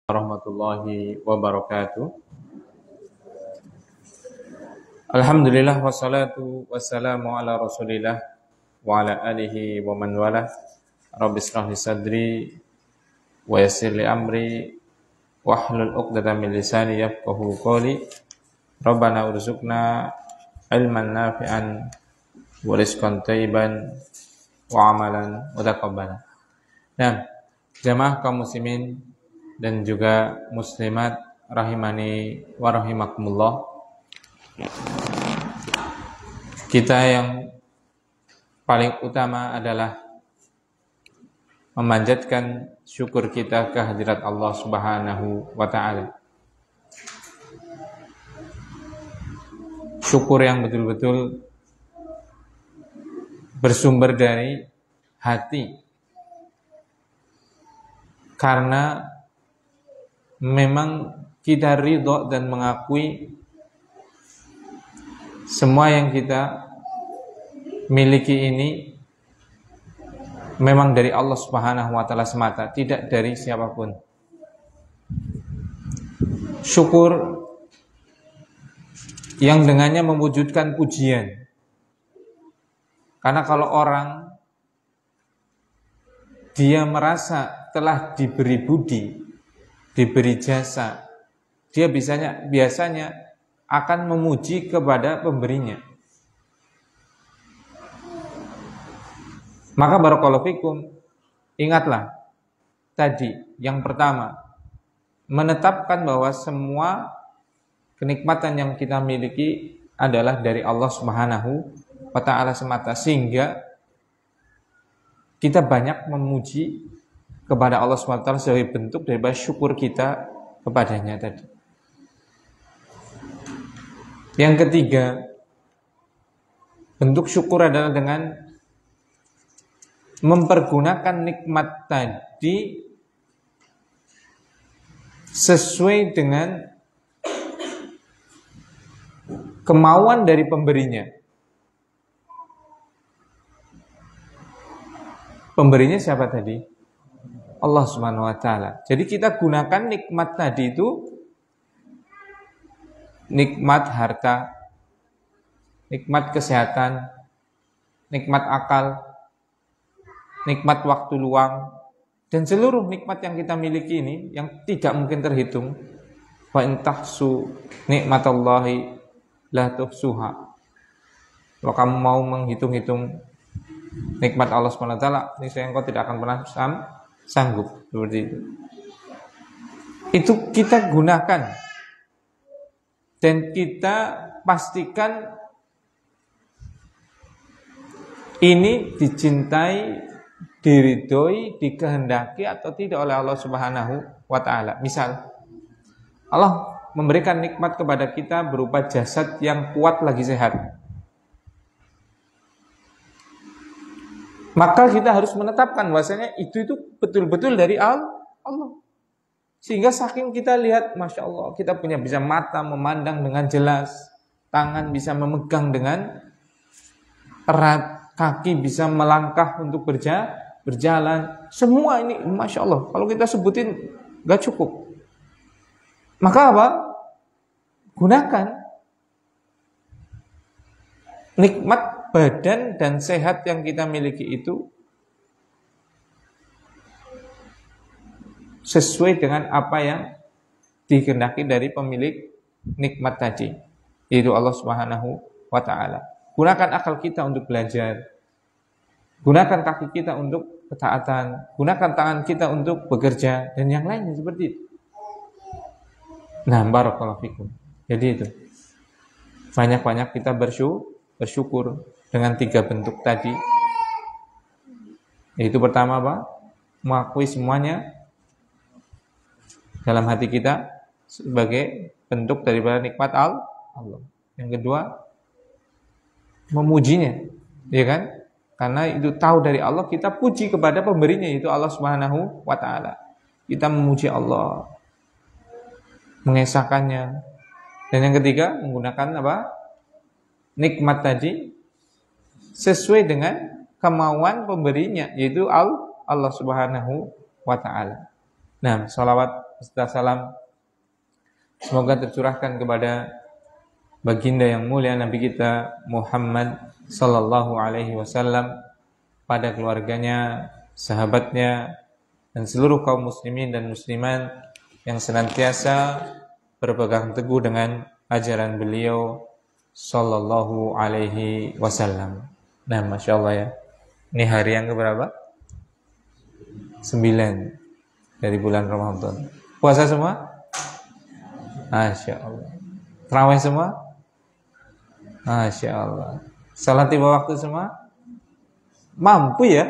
Warahmatullahi wabarakatuh. Alhamdulillah wassalatu wassalamu ala Rasulillah wa ala alihi wa man walah. Rabbi shrah li sadri wa yassir li amri wahlul 'uqdatam min lisani yafqahu qawli. Rabbana urzuqna ilman nafi'an wa rizqan thayyiban wa amalan mutaqabbalan. Nah, jamaah kaum muslimin dan juga muslimat rahimani wa rahimakumullah. Kita yang paling utama adalah memanjatkan syukur kita ke hadirat Allah Subhanahu wa taala. Syukur yang betul-betul bersumber dari hati. Karena memang kita ridho dan mengakui semua yang kita miliki ini memang dari Allah Subhanahu wa taala semata, tidak dari siapapun. Syukur yang dengannya mewujudkan pujian. Karena kalau orang dia merasa telah diberi budi, diberi jasa, dia biasanya akan memuji kepada pemberinya. Maka barakallahu fikum, ingatlah tadi yang pertama, menetapkan bahwa semua kenikmatan yang kita miliki adalah dari Allah Subhanahu wa taala semata, sehingga kita banyak memuji kepada Allah Subhanahu wa taala sebagai bentuk daripada syukur kita kepadanya tadi. Yang ketiga, bentuk syukur adalah dengan mempergunakan nikmat tadi sesuai dengan kemauan dari pemberinya. Pemberinya siapa tadi? Allah Subhanahu wa taala. Jadi kita gunakan nikmat tadi itu, nikmat harta, nikmat kesehatan, nikmat akal, nikmat waktu luang, dan seluruh nikmat yang kita miliki ini yang tidak mungkin terhitung. Wa in tahsu nikmatallahi la tuhsuha. Kalau kamu mau menghitung-hitung nikmat Allah Subhanahu wa taala, niscaya engkau tidak akan pernah sanggup seperti itu. Itu kita gunakan dan kita pastikan ini dicintai, diridhoi, dikehendaki atau tidak oleh Allah Subhanahu wa taala. Misal Allah memberikan nikmat kepada kita berupa jasad yang kuat lagi sehat. Maka kita harus menetapkan bahwasanya itu betul-betul dari Allah. Sehingga saking kita lihat, Masya Allah, kita punya bisa mata memandang dengan jelas, tangan bisa memegang dengan erat, kaki bisa melangkah untuk berjalan. Semua ini, Masya Allah, kalau kita sebutin gak cukup. Maka apa? Gunakan nikmat badan dan sehat yang kita miliki itu sesuai dengan apa yang dikehendaki dari pemilik nikmat tadi, yaitu Allah Subhanahu wa taala. Gunakan akal kita untuk belajar, gunakan kaki kita untuk ketaatan, gunakan tangan kita untuk bekerja, dan yang lainnya seperti itu. Nah, barakallahu fikum. Jadi itu, banyak-banyak kita bersyukur dengan 3 bentuk tadi. Yaitu pertama apa? Mengakui semuanya dalam hati kita sebagai bentuk daripada nikmat Allah. Yang kedua, memujinya, ya kan? Karena itu tahu dari Allah, kita puji kepada pemberinya, yaitu Allah Subhanahu wa taala. Kita memuji Allah, mengesahkannya. Dan yang ketiga, menggunakan apa? Nikmat tadi sesuai dengan kemauan pemberinya, yaitu Allah Subhanahu wa ta'ala. Nah, salawat beserta salam semoga tercurahkan kepada baginda yang mulia Nabi kita Muhammad sallallahu alaihi wasallam, pada keluarganya, sahabatnya, dan seluruh kaum muslimin dan muslimat yang senantiasa berpegang teguh dengan ajaran beliau sallallahu alaihi wasallam. Nah, Masya Allah ya, ini hari yang keberapa? 9 dari bulan Ramadan. Puasa semua? Masya Allah. Tarawih semua? Masya Allah. Salat tiba waktu semua? Mampu ya?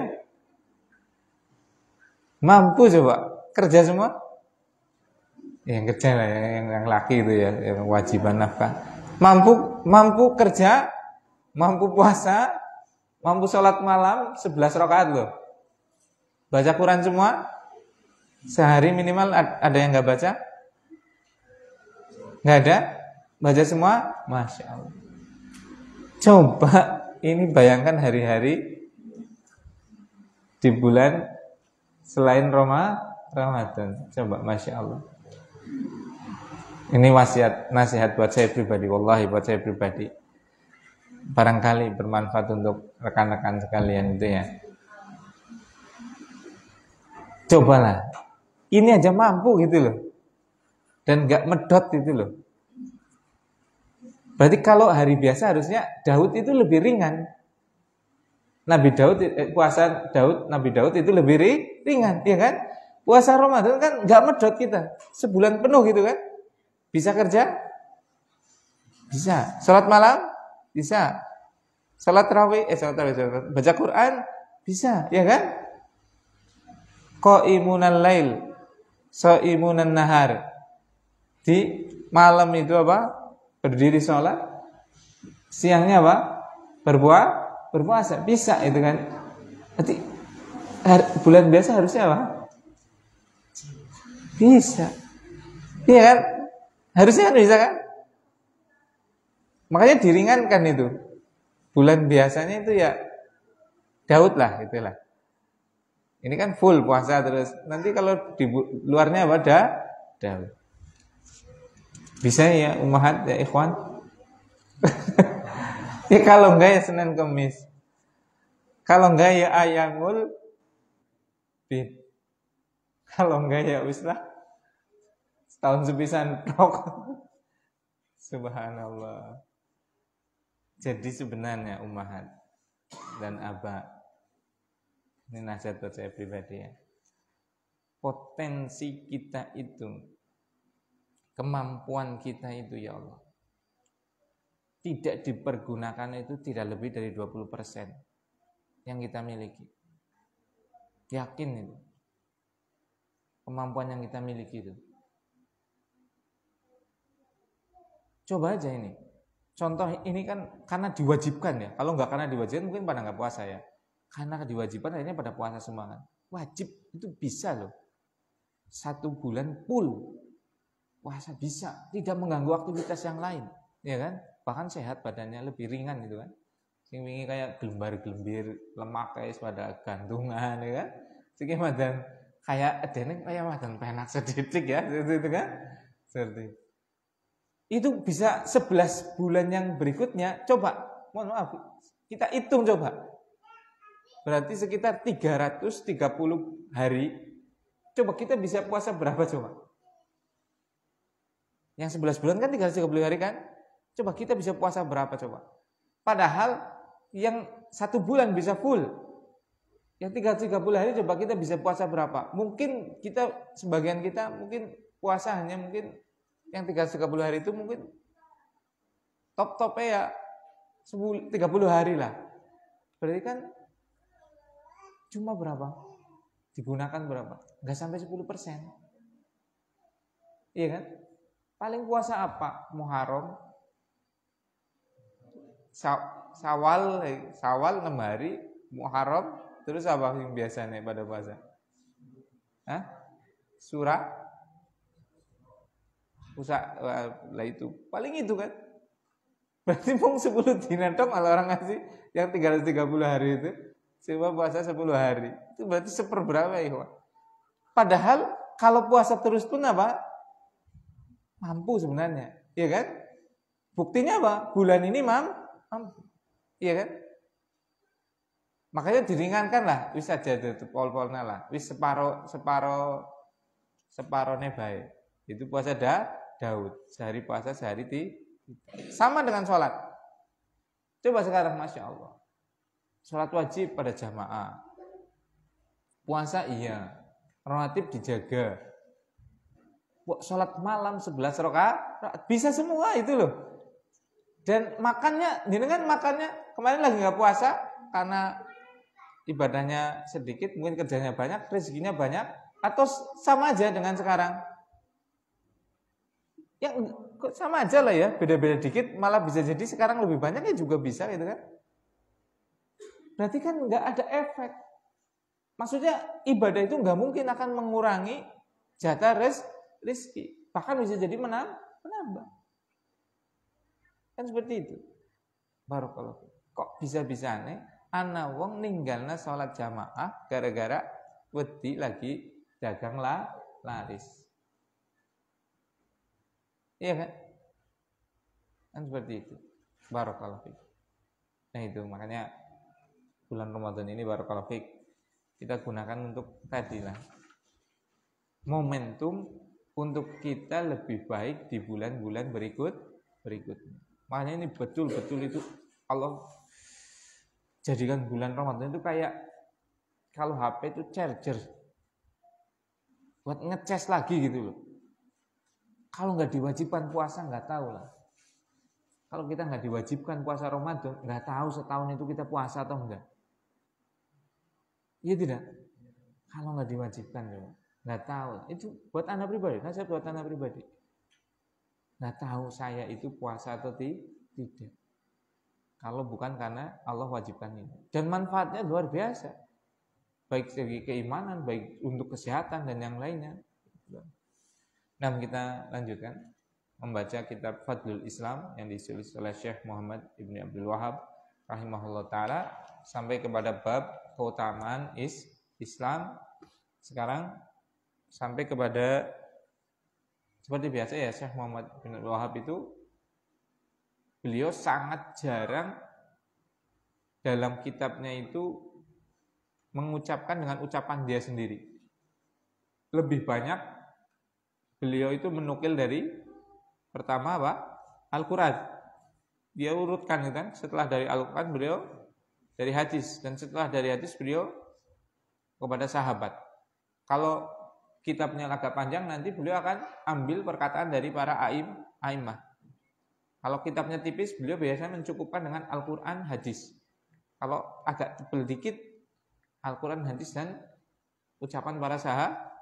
Mampu coba? Kerja semua? Yang kerja lah ya, yang laki itu ya, yang wajiban nafkah. Mampu kerja, mampu puasa, mampu sholat malam 11 rakaat loh. Baca Quran semua? Sehari minimal ada yang gak baca? Gak ada? Baca semua? Masya Allah. Coba ini bayangkan hari-hari di bulan selain Ramadan. Coba, Masya Allah. Ini nasihat buat saya pribadi. Wallahi buat saya pribadi. Barangkali bermanfaat untuk rekan-rekan sekalian itu ya. Cobalah, ini aja mampu gitu loh, dan gak medot gitu loh. Berarti kalau hari biasa harusnya Daud itu lebih ringan. Nabi Daud itu lebih ringan, ya kan? Puasa Ramadan kan gak medot kita, sebulan penuh gitu kan? Bisa kerja? Bisa. Salat malam? Bisa. Salat tarawih, baca Quran? Bisa, ya kan? Qaimunal lail, shaimunan nahar. Di malam itu apa? Berdiri sholat. Siangnya apa? Berpuasa. Bisa itu kan. Nanti bulan biasa harusnya apa? Bisa. Iya kan? Harusnya kan bisa kan? Makanya diringankan itu. Bulan biasanya itu ya Daud lah, itulah. Ini kan full puasa terus. Nanti kalau di luarnya apa? Daud. Bisa ya ummahat ya ikhwan? Ya kalau enggak ya Senin Kemis. Kalau enggak ya ayamul bid. Kalau enggak ya wis lah. Setahun sepisan tok. Subhanallah. Jadi sebenarnya ummahat dan aba, ini nasihat buat saya pribadi ya. Potensi kita itu, kemampuan kita itu ya Allah, tidak dipergunakan itu tidak lebih dari 20% yang kita miliki. Yakin itu. Kemampuan yang kita miliki itu. Coba aja ini. Contoh ini kan karena diwajibkan ya. Kalau nggak karena diwajibkan mungkin pada nggak puasa ya. Karena diwajibkan akhirnya pada puasa semua kan. Wajib itu bisa loh. 1 bulan full puasa bisa, tidak mengganggu aktivitas yang lain, ya kan? Bahkan sehat badannya, lebih ringan gitu kan. Sing wingi kayak gelembar-gelembir lemak kayak pada gantungan, ya kan? Sing madan kayak dene kayak madan penak sedikit ya, itu kan? Seperti itu bisa 11 bulan yang berikutnya. Coba, mohon maaf, kita hitung coba. Berarti sekitar 330 hari. Coba kita bisa puasa berapa coba? Yang 11 bulan kan 330 hari kan? Coba kita bisa puasa berapa coba? Padahal yang 1 bulan bisa full. Yang 330 hari coba kita bisa puasa berapa? Mungkin kita, sebagian kita mungkin puasa hanya mungkin yang 330 hari itu mungkin top-topnya ya 30 hari lah. Berarti kan cuma berapa? Digunakan berapa? Enggak sampai 10%. Iya kan? Paling puasa apa? Muharram, Syawal 6 hari, Muharram, terus apa yang biasanya pada puasa? Hah? Surah? Lah itu. Paling itu kan. Berarti mau 10 dinar dong kalau orang ngasih yang 330 hari itu. Coba puasa 10 hari. Itu berarti seperberapa ya? Padahal kalau puasa terus pun apa? Mampu sebenarnya, iya kan? Buktinya apa? Bulan ini mampu, iya kan? Makanya diringankan lah, wis aja tutup pol-polna lah, wis separone baik. Itu puasa Daud, sehari puasa sehari sama dengan sholat. Coba sekarang, masya Allah, sholat wajib pada jamaah, puasa iya, rawatib dijaga. Sholat malam 11 rakaat bisa semua itu loh. Dan makannya, jenengan makannya kemarin lagi nggak puasa karena ibadahnya sedikit, mungkin kerjanya banyak, rezekinya banyak, atau sama aja dengan sekarang? Yang sama aja lah ya, beda-beda dikit, malah bisa jadi sekarang lebih banyak ya juga bisa gitu kan. Berarti kan nggak ada efek. Maksudnya ibadah itu nggak mungkin akan mengurangi jatah rezeki, bahkan bisa jadi menambah. Kan seperti itu. Barakallahu. Kok bisa-bisa nih ana wong ninggalna sholat jamaah gara-gara wedi lagi dagang laris. Iya kan? Kan seperti itu. Barakallahu. Nah itu makanya bulan Ramadan ini barakallahu kita gunakan untuk tadilah momentum untuk kita lebih baik di bulan-bulan berikutnya. Makanya ini betul-betul itu Allah jadikan bulan Ramadan itu kayak kalau HP itu charger buat ngecas lagi gitu loh. Kalau nggak diwajibkan puasa nggak tahu lah. Kalau kita nggak diwajibkan puasa Ramadan nggak tahu setahun itu kita puasa atau enggak. Iya tidak? Kalau nggak diwajibkan ya. Nggak tahu, itu buat anak pribadi, kan saya buat anak pribadi. Nggak tahu saya itu puasa atau tidak. Kalau bukan karena Allah wajibkan ini. Dan manfaatnya luar biasa. Baik segi keimanan, baik untuk kesehatan dan yang lainnya. Nah kita lanjutkan membaca kitab Fadlul Islam yang ditulis oleh Syekh Muhammad Ibn Abdul Wahab rahimahullah ta'ala sampai kepada bab keutamaan Islam. Sekarang sampai kepada seperti biasa ya, Syekh Muhammad bin Abdul Wahab itu beliau sangat jarang dalam kitabnya itu mengucapkan dengan ucapan dia sendiri. Lebih banyak beliau itu menukil dari pertama apa? Al-Quran. Dia urutkan kan, setelah dari Al-Quran beliau dari hadis, dan setelah dari hadis beliau kepada sahabat. Kalau kitabnya agak panjang nanti beliau akan ambil perkataan dari para a'immah. Kalau kitabnya tipis beliau biasanya mencukupkan dengan Al-Quran hadis. Kalau agak tebal dikit Al-Quran hadis dan ucapan para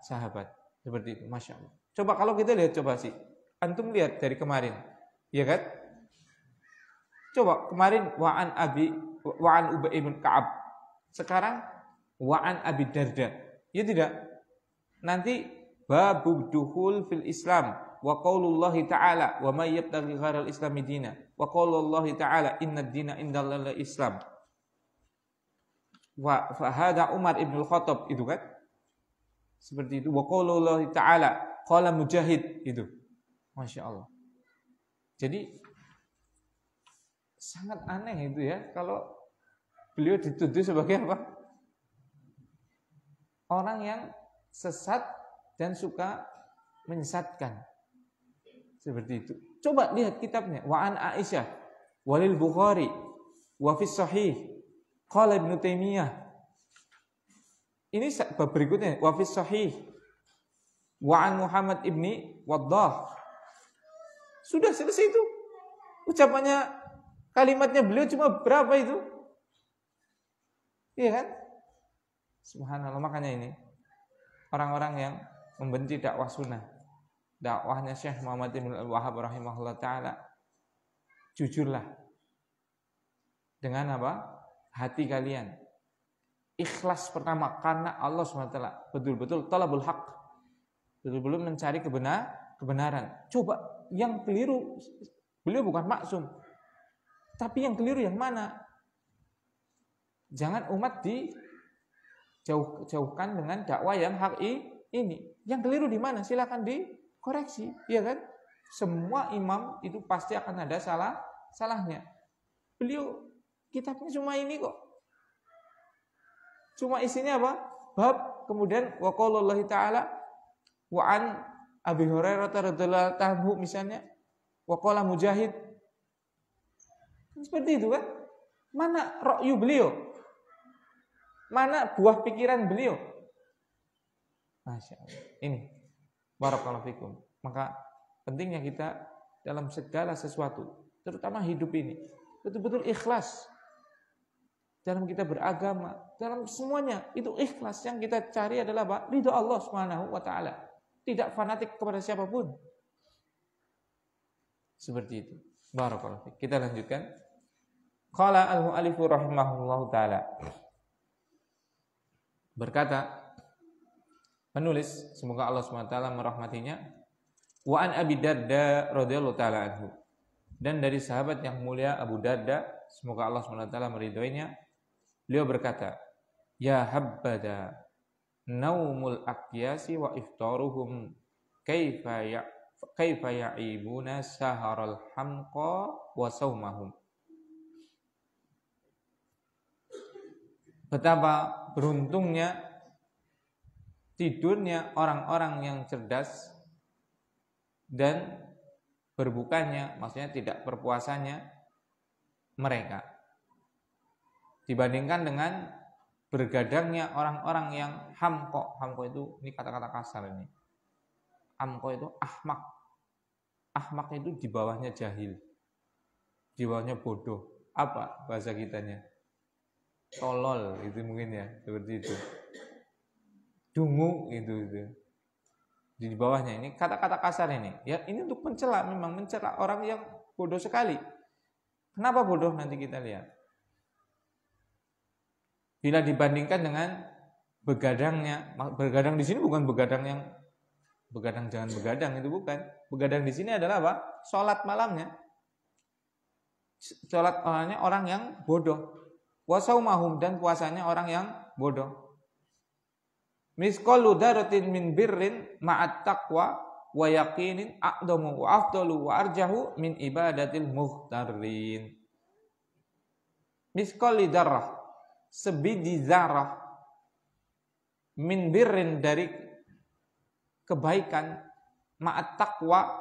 sahabat. Seperti itu, Masya Allah. Coba kalau kita lihat, coba sih antum lihat dari kemarin, ya kan? Coba kemarin wa'an Ubay bin Ka'ab. Sekarang wa'an Abi Darda. Ya tidak? Nanti babud dukhul fil Islam wa qaulullahi ta'ala wa may yabtaghi ghairal islami dina wa qaulullahi ta'ala innad dina indallahi Islam. Wa hada Umar ibn al-Khattab itu kan? Seperti itu. Wa qaulullahi ta'ala qala Mujahid itu. Masya Allah. Jadi sangat aneh itu ya kalau beliau dituduh sebagai apa? Orang yang sesat dan suka menyesatkan. Seperti itu. Coba lihat kitabnya. Wa an Aisyah walil Bukhari wa fis sahih qala Ibnu Taimiyah. Ini bab berikutnya wa fis sahih wa an Muhammad ibni Waddah. Sudah selesai itu. Ucapannya, kalimatnya beliau cuma berapa itu? Iya kan? Subhanallah, makanya ini orang-orang yang membenci dakwah sunnah, dakwahnya Syekh Muhammad bin Abdul Wahab rahimahullah ta'ala, jujurlah dengan apa? Hati kalian ikhlas pertama karena Allah SWT, betul-betul talabul haq, betul-betul mencari kebenaran. Coba yang keliru, beliau bukan maksum, tapi yang keliru yang mana? Jangan umat dijauhkan dengan dakwah yang hak ini. Yang keliru di mana? Silakan dikoreksi, ya kan? Semua imam itu pasti akan ada salahnya. Beliau kitabnya cuma ini kok. Cuma isinya apa? Bab, kemudian wa qaulullahi ta'ala wa an Abi Hurairah radhiyallahu anhu misalnya, wa qala Mujahid. Seperti itu kan? Mana ra'yu beliau? Mana buah pikiran beliau? Masya Allah. Ini barakallahu fikum. Maka pentingnya kita dalam segala sesuatu, terutama hidup ini, betul-betul ikhlas. Dalam kita beragama, dalam semuanya itu ikhlas. Yang kita cari adalah apa? Ridho Allah Subhanahu wa taala. Tidak fanatik kepada siapapun. Seperti itu. Barakallahu fiik. Kita lanjutkan. Qala al-mu'allifu rahimahullahu taala. Berkata penulis, semoga Allah Subhanahu wa taala merahmatinya, wa an Abi Darda radhiyallahu taala anhu. Dan dari sahabat yang mulia Abu Darda, semoga Allah Subhanahu wa taala meridhoinya, beliau berkata, ya habbada naumul aqyasi wa iftaruhum kaifa ya'ibuna saharal hamqa wa saumahum. Betapa beruntungnya tidurnya orang-orang yang cerdas dan berbukanya, maksudnya tidak berpuasanya mereka, dibandingkan dengan bergadangnya orang-orang yang hamko. Hamko itu, ini kata-kata kasar ini. Hamko itu ahmak. Ahmak itu di bawahnya jahil, di bawahnya bodoh. Apa bahasa kitanya? Tolol itu mungkin ya, seperti itu. Dungu itu. Di bawahnya ini kata-kata kasar ini. Ya, ini untuk mencela, memang mencela orang yang bodoh sekali. Kenapa bodoh? Nanti kita lihat. Bila dibandingkan dengan begadangnya, begadang di sini bukan begadang yang begadang jangan begadang, itu bukan. Begadang di sini adalah apa? Salat malamnya. Salat malamnya orang yang bodoh. Wa saumahum, dan puasanya orang yang bodoh. Misqalu daratin min birrin ma'at taqwa wa yaqinin aqdamu wa afdalu wa arjahu min ibadatil muhtarin. Misqali darah, sebiji zarah, min birrin, dari kebaikan, ma'at taqwa,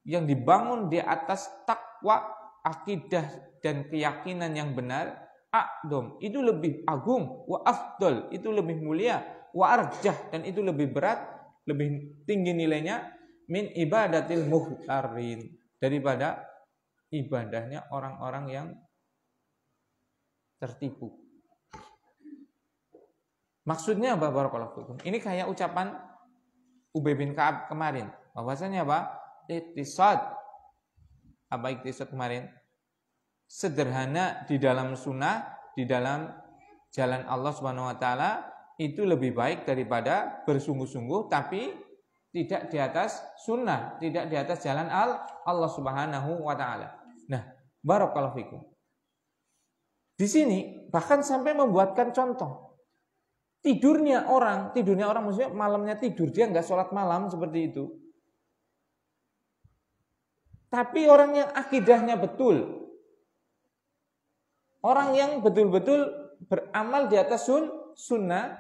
yang dibangun di atas takwa, akidah dan keyakinan yang benar, aqdam, itu lebih agung, wa afdal, itu lebih mulia, wa arjah, dan itu lebih berat, lebih tinggi nilainya, min ibadatil muhtarin, daripada ibadahnya orang-orang yang tertipu. Maksudnya apa? Barakallahu fikum. Ini kayak ucapan Ubay bin Ka'ab kemarin. Bahwasanya apa? Iktisad. Apa iktisad kemarin? Sederhana di dalam sunnah, di dalam jalan Allah Subhanahu wa taala, itu lebih baik daripada bersungguh-sungguh tapi tidak di atas sunnah, tidak di atas jalan Allah Subhanahu wa taala. Nah, barakallahu fikum. Di sini bahkan sampai membuatkan contoh. Tidurnya orang maksudnya malamnya tidur, dia enggak sholat malam seperti itu. Tapi orang yang akidahnya betul, orang yang betul-betul beramal di atas sunnah,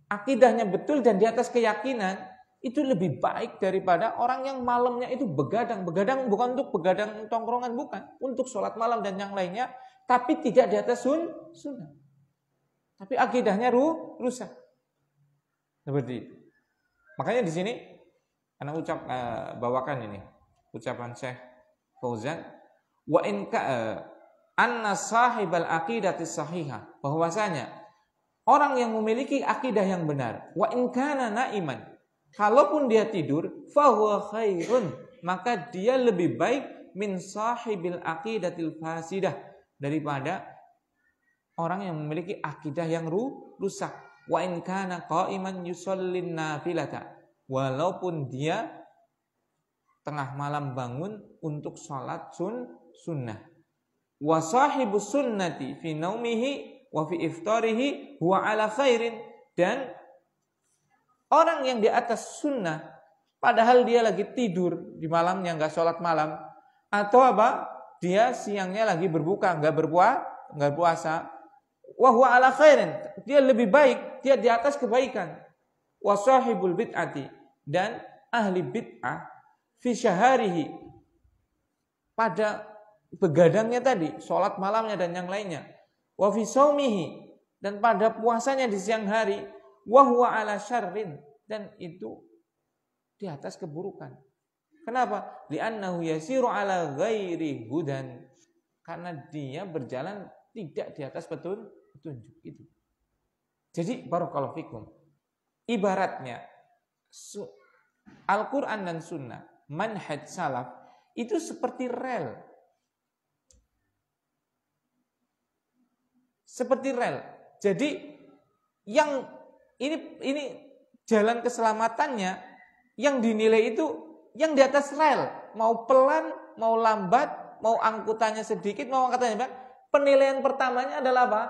akidahnya betul dan di atas keyakinan, itu lebih baik daripada orang yang malamnya itu begadang. Begadang bukan untuk begadang tongkrongan, bukan. Untuk sholat malam dan yang lainnya, tapi tidak di atas sunnah. Tapi akidahnya rusak. Seperti itu. Makanya di sini anak bawakan ini ucapan Syekh Fauzan, wa in anna sahibal aqidati sahihah, bahwasanya orang yang memiliki akidah yang benar, wa in kana naiman, kalaupun dia tidur, fa huwa khairun, maka dia lebih baik min sahibil aqidatil fasidah, daripada orang yang memiliki akidah yang rusak. Wa in kana qa'iman yusallin nafilata, walaupun dia tengah malam bangun untuk salat sunnah. Wa sahibus sunnati fi naumihi wa fi iftarihi huwa ala khairin, dan Orang yang di atas sunnah, padahal dia lagi tidur di malamnya, nggak sholat malam, atau apa? Dia siangnya lagi berbuka, nggak puasa. Wahwa ala khairin, dia lebih baik, dia di atas kebaikan. Wasahibul bid'ati, dan ahli bid'ah fi syaharihi, pada begadangnya tadi, sholat malamnya dan yang lainnya. Wa fi saumihi, dan pada puasanya di siang hari. Wa huwa ala syarrin, dan itu di atas keburukan. Kenapa? Li'annahu yasiru ala ghairi hudan, karena dia berjalan tidak di atas petunjuk itu. Jadi barakallahu fikum, ibaratnya Al-Quran dan Sunnah, manhaj salaf itu seperti rel. Seperti rel. Jadi yang ini jalan keselamatannya yang dinilai itu yang di atas rel, mau pelan, mau lambat, mau angkutannya sedikit, mau angkutannya banyak. Penilaian pertamanya adalah apa?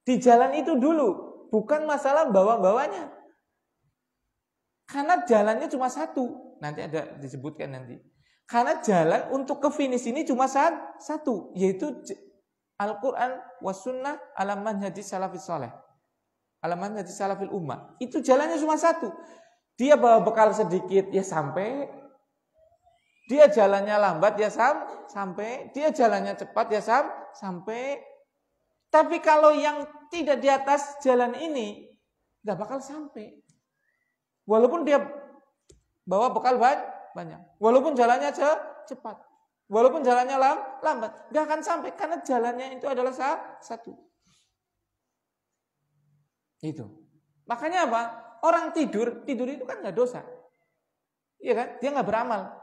Di jalan itu dulu, bukan masalah bawa-bawanya. Karena jalannya cuma satu, nanti ada disebutkan nanti. Karena jalan untuk ke finish ini cuma satu, yaitu Al-Quran was sunnah ala manhajis salafis saleh. Alaman dari salafil ummah. Itu jalannya cuma satu. Dia bawa bekal sedikit, ya sampai. Dia jalannya lambat, ya sampai. Dia jalannya cepat, ya sampai. Tapi kalau yang tidak di atas jalan ini, gak bakal sampai. Walaupun dia bawa bekal banyak. Walaupun jalannya cepat. Walaupun jalannya lambat. Gak akan sampai, karena jalannya itu adalah satu. Itu. Makanya apa? Orang tidur itu kan nggak dosa. Iya kan? Dia nggak beramal.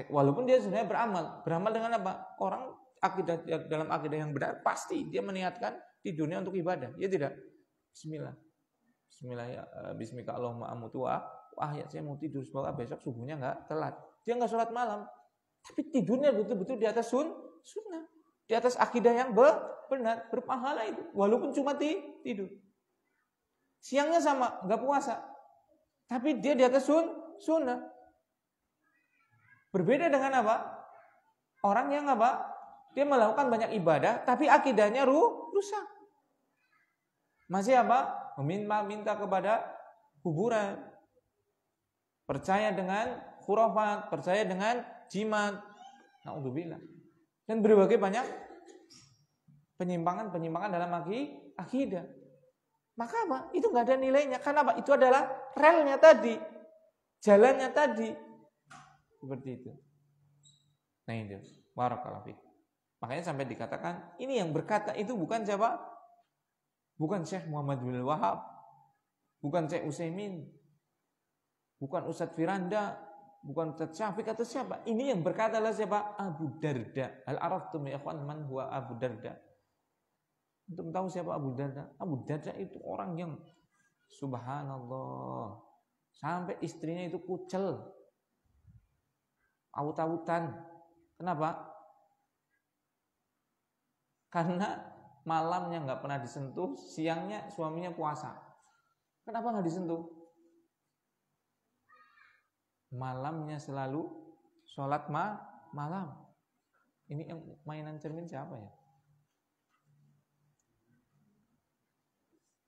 Walaupun dia sebenarnya beramal dengan apa? Orang dalam akidah yang benar pasti dia meniatkan tidurnya untuk ibadah. Ya tidak? Bismillah ya, bismika Allahumma amutu wa ya saya mau tidur semoga besok subuhnya nggak telat. Dia nggak sholat malam, tapi tidurnya betul-betul di atas sunnah, di atas akidah yang benar, berpahala itu. Walaupun cuma tidur. Siangnya sama, nggak puasa, tapi dia di atas sunnah. Berbeda dengan apa? Orang yang apa? Dia melakukan banyak ibadah, tapi akidahnya rusak. Masih apa? Meminta kepada kuburan, percaya dengan khurafat, percaya dengan jimat, naudzubillah, dan berbagai banyak penyimpangan dalam akidah. Maka apa? Itu nggak ada nilainya. Karena apa? Itu adalah relnya tadi, jalannya tadi, seperti itu. Nah itu, barakallahu fiik. Makanya sampai dikatakan ini yang berkata itu bukan siapa? Bukan Syekh Muhammad bin Wahab, bukan Syekh Utsaimin, bukan Ustadz Firanda, bukan Ustadz Syafiq atau siapa. Ini yang berkata adalah siapa? Abu Darda. Hal araftum ya ikhwan man huwa Abu Darda? Untuk tahu siapa Abu Darda? Abu Darda itu orang yang subhanallah, sampai istrinya itu kucel, aut-autan. Kenapa? Karena malamnya nggak pernah disentuh, siangnya suaminya puasa. Kenapa nggak disentuh? Malamnya selalu sholat malam. Ini yang mainan cermin siapa ya?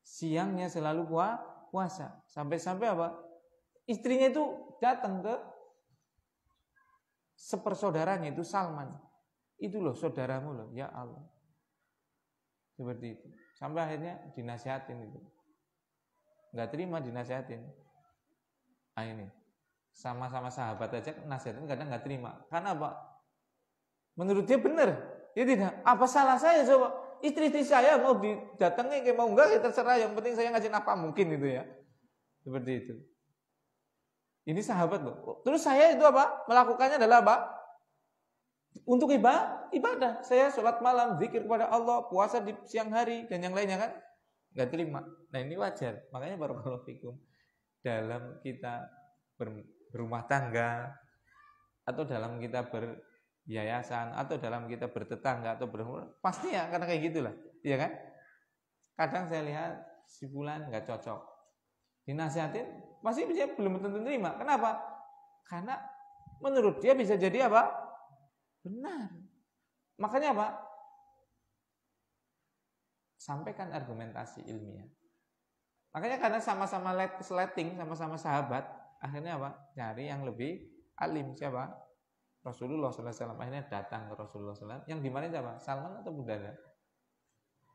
Siangnya selalu puasa. Sampai-sampai apa? Istrinya itu datang ke sepersaudaranya itu Salman. Itu loh saudaramu loh, ya Allah. Seperti itu. Sampai akhirnya dinasihatin itu. Enggak terima dinasihatin. Nah ini. Sama-sama sahabat aja nasihatin kadang enggak terima. Karena apa? Menurut dia benar. Ya tidak. Apa salah saya coba? Istri-istri saya mau didatangi kayak mau enggak ya terserah, yang penting saya ngasih nafkah mungkin itu ya. Seperti itu. Ini sahabat loh. Terus saya itu apa? Melakukannya adalah apa? Untuk ibadah. Saya sholat malam, zikir kepada Allah, puasa di siang hari dan yang lainnya kan enggak terima. Nah, ini wajar. Makanya barakallahu fikum, dalam kita berumah tangga atau dalam kita yayasan atau dalam kita bertetangga atau pasti ya karena kayak gitulah, iya kan? Kadang saya lihat si fulan nggak cocok, dinasihatin pasti dia belum tentu terima. Kenapa? Karena menurut dia bisa jadi apa? Benar. Makanya apa? Sampaikan argumentasi ilmiah. Makanya karena sama-sama sleting, sama-sama sahabat, akhirnya apa? Cari yang lebih alim. Siapa? Rasulullah SAW. Akhirnya datang ke Rasulullah SAW. Yang dimana siapa? Salman atau Abu Darda?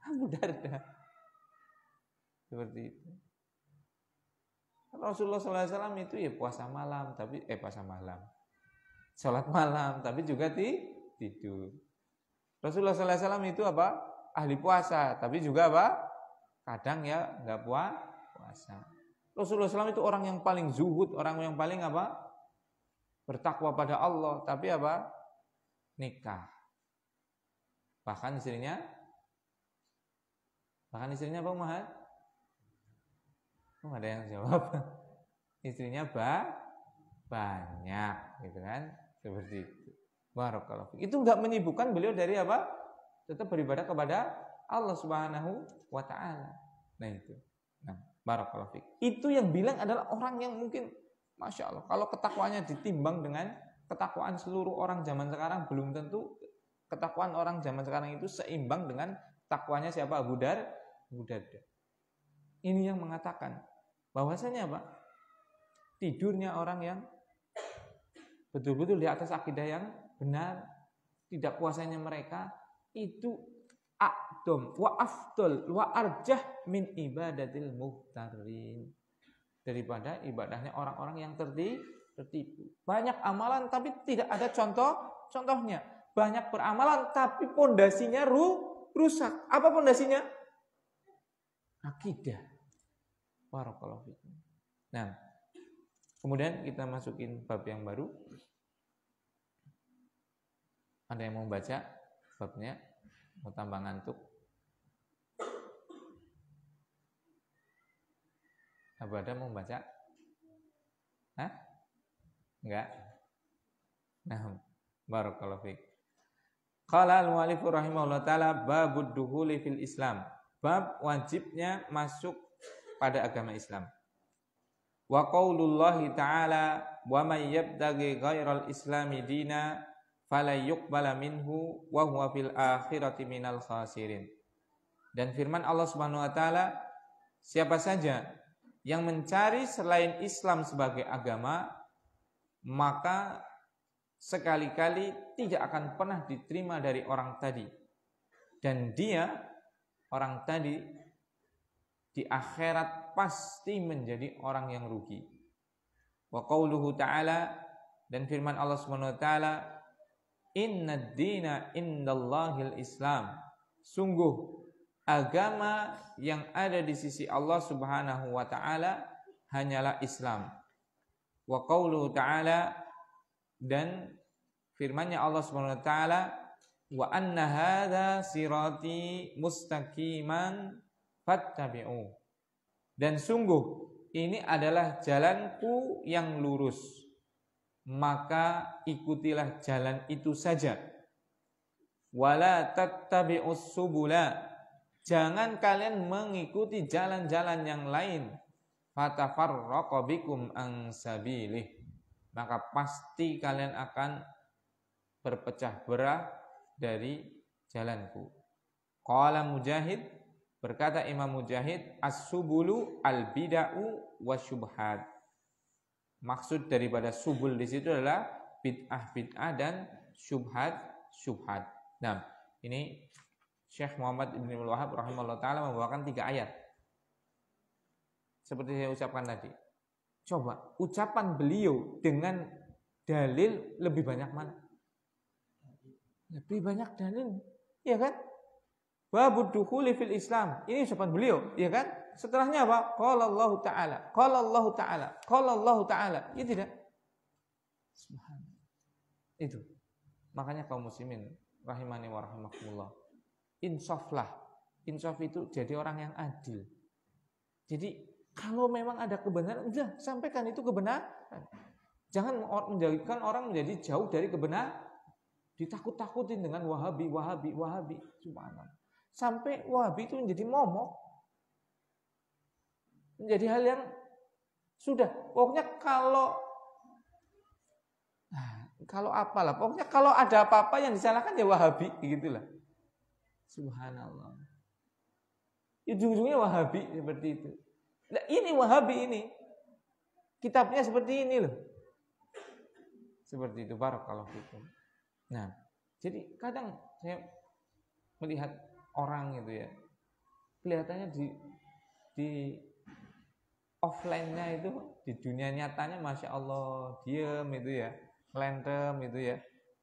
Abu Darda. Seperti itu. Rasulullah SAW itu ya puasa malam, sholat malam, tapi juga tidur. Rasulullah SAW itu apa? Ahli puasa, tapi juga apa? Kadang ya nggak puasa. Rasulullah SAW itu orang yang paling zuhud, orang yang paling apa? Bertakwa pada Allah, tapi apa? Nikah. Bahkan istrinya apa Muhammad? Ada yang jawab. Istrinya banyak, gitu kan? Seperti itu. Barakallahu. Itu enggak menyibukkan beliau dari apa? Tetap beribadah kepada Allah Subhanahu wa taala. Nah itu. Nah, barakallahu. Itu yang bilang adalah orang yang mungkin Masya Allah, kalau ketakwaannya ditimbang dengan ketakwaan seluruh orang zaman sekarang, belum tentu ketakwaan orang zaman sekarang itu seimbang dengan takwanya siapa? Abu Darda. Ini yang mengatakan bahwasanya apa? Tidurnya orang yang betul-betul di atas akidah yang benar, tidak puasanya mereka itu a'dom wa afdol wa arjah min ibadatil muhtarin, daripada ibadahnya orang-orang yang tertipu. Banyak amalan tapi tidak ada contohnya. Banyak beramalan tapi pondasinya rusak. Apa pondasinya? Akidah. Barakallahu fikum. Nah, kemudian kita masukin bab yang baru. Ada yang mau baca babnya? Mau tambah ngantuk? Abu Adam mau baca? Hah? Enggak? Nah, barakallahu fiik. Qala al-mu'allif rahimahullah ta'ala babud dukhuli fil Islam. Bab wajibnya masuk pada agama Islam. Wa qaulullahi ta'ala wa may yabtaghi ghairal islami dina fala yuqbala minhu wa huwa fil akhirati minal khasirin. Dan firman Allah Subhanahu wa taala, siapa saja yang mencari selain Islam sebagai agama, maka sekali-kali tidak akan pernah diterima dari orang tadi. Dan dia, orang tadi, di akhirat pasti menjadi orang yang rugi. Wa qauluhu ta'ala, dan firman Allah Subhanahu wa taala, innad dina indallahil Islam. Sungguh agama yang ada di sisi Allah Subhanahu wa taala hanyalah Islam. Wa qauluhu ta'ala, dan firman-Nya Allah Subhanahu wa taala, wa anna hadza sirati mustaqiman fattabi'u. Dan sungguh ini adalah jalanku yang lurus, maka ikutilah jalan itu saja. Wala tattabi'us subula, jangan kalian mengikuti jalan-jalan yang lain. Fatafarraqa bikum an sabilih, maka pasti kalian akan berpecah belah dari jalanku. Qala Mujahid, berkata Imam Mujahid, as-subulu al-bid'u wasyubhat. Maksud daripada subul di situ adalah bid'ah dan syubhat. Nah, ini Syekh Muhammad Ibn Wahab rahimahullah ta'ala membawakan 3 ayat. Seperti saya ucapkan tadi. Coba, ucapan beliau dengan dalil lebih banyak mana? Lebih banyak dalil, ya kan? Babud dukhuli fil Islam. Ini ucapan beliau, ya kan? Setelahnya apa? Qala Allah Ta'ala, qala Allah Ta'ala, qala Allah Ta'ala. Ya tidak? Subhanallah. Itu. Makanya kaum muslimin rahimani wa rahimakumullah, insaflah. Insaf itu jadi orang yang adil. Jadi kalau memang ada kebenaran, udah sampaikan itu kebenaran. Jangan menjadikan orang menjadi jauh dari kebenaran. Ditakut-takutin dengan Wahabi. Subhanallah. Sampai Wahabi itu menjadi momok. Menjadi hal yang Sudah, pokoknya kalau apalah, pokoknya kalau ada apa-apa yang disalahkan ya Wahabi, gitulah. Subhanallah. Ujung-ujungnya Wahabi seperti itu. Nah, ini Wahabi ini. Kitabnya seperti ini loh. Seperti itu, barakallahu fikum. Nah, jadi kadang saya melihat orang gitu ya, kelihatannya di offline-nya itu, di dunia nyatanya Masya Allah diem itu ya, lentem itu ya.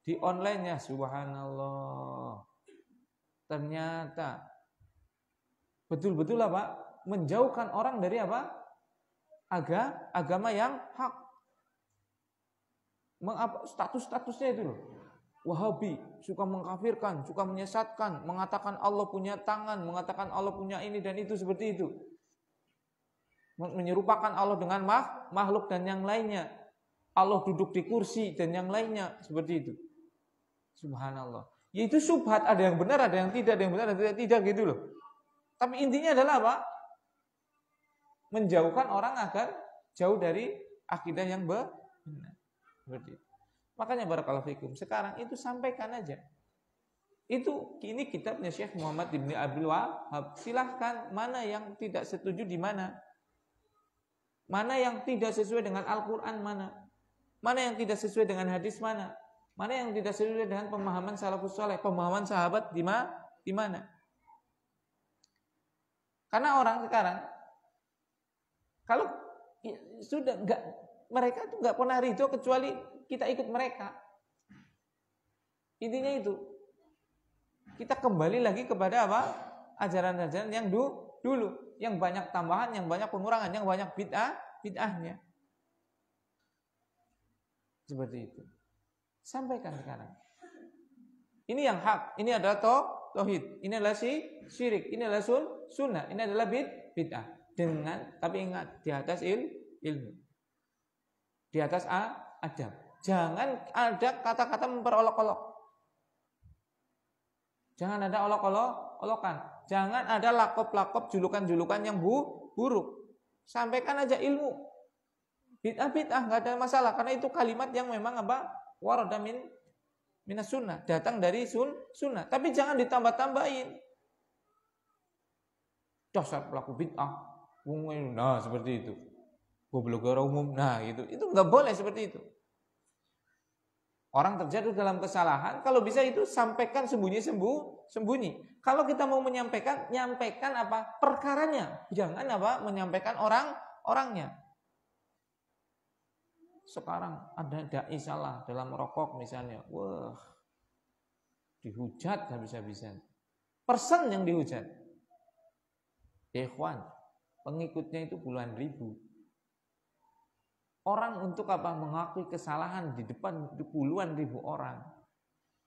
Di online-nya subhanallah, ternyata betul-betul apa? Menjauhkan orang dari apa? Agama yang hak. Status-statusnya itu loh. Wahabi, suka mengkafirkan, suka menyesatkan, mengatakan Allah punya tangan, mengatakan Allah punya ini dan itu, seperti itu. Menyerupakan Allah dengan makhluk dan yang lainnya. Allah duduk di kursi dan yang lainnya, seperti itu. Subhanallah. Yaitu syubhat, ada yang benar, ada yang tidak, ada yang benar, ada yang tidak, gitu loh. Tapi intinya adalah apa? Menjauhkan orang agar jauh dari akidah yang benar. Seperti itu. Makanya barakallahu fikum, sekarang itu sampaikan aja. Ini kitabnya Syekh Muhammad bin Abdul Wahab. Silahkan, mana yang tidak setuju di mana? Mana yang tidak sesuai dengan Al-Quran mana? Mana yang tidak sesuai dengan hadis mana? Mana yang tidak sesuai dengan pemahaman salafus saleh, pemahaman sahabat di mana? Karena orang sekarang kalau sudah mereka tuh nggak pernah ridho kecuali kita ikut mereka. Intinya itu. Kita kembali lagi kepada apa? Ajaran-ajaran yang dulu, yang banyak tambahan, yang banyak pengurangan, yang banyak bid'ahnya. Seperti itu. Sampaikan sekarang. Ini yang hak, ini adalah tauhid, ini adalah syirik, ini adalah sunnah, ini adalah bid'ah. Tapi ingat, di atas ilmu. Di atas adab. Jangan ada kata-kata memperolok-olok. Jangan ada olok-olokan. Jangan ada lakop-lakop, julukan-julukan yang buruk. Sampaikan aja ilmu. Bid'ah, nggak ada masalah. Karena itu kalimat yang memang apa? Warada minas sunnah. Datang dari sunnah. Tapi jangan ditambah-tambahin. Dasar pelaku bid'ah. Nah, seperti itu. Goblok orang umum. Nah, itu nggak boleh seperti itu. Orang terjatuh dalam kesalahan, kalau bisa itu sampaikan sembunyi. Kalau kita mau menyampaikan, nyampaikan apa? Perkaranya. Jangan apa? Menyampaikan orangnya. Sekarang ada dai salah dalam merokok misalnya. Wah. Dihujat habis-habisan. Person yang dihujat. Ikhwan, pengikutnya itu puluhan ribu. Orang untuk apa? Mengakui kesalahan di depan puluhan ribu orang.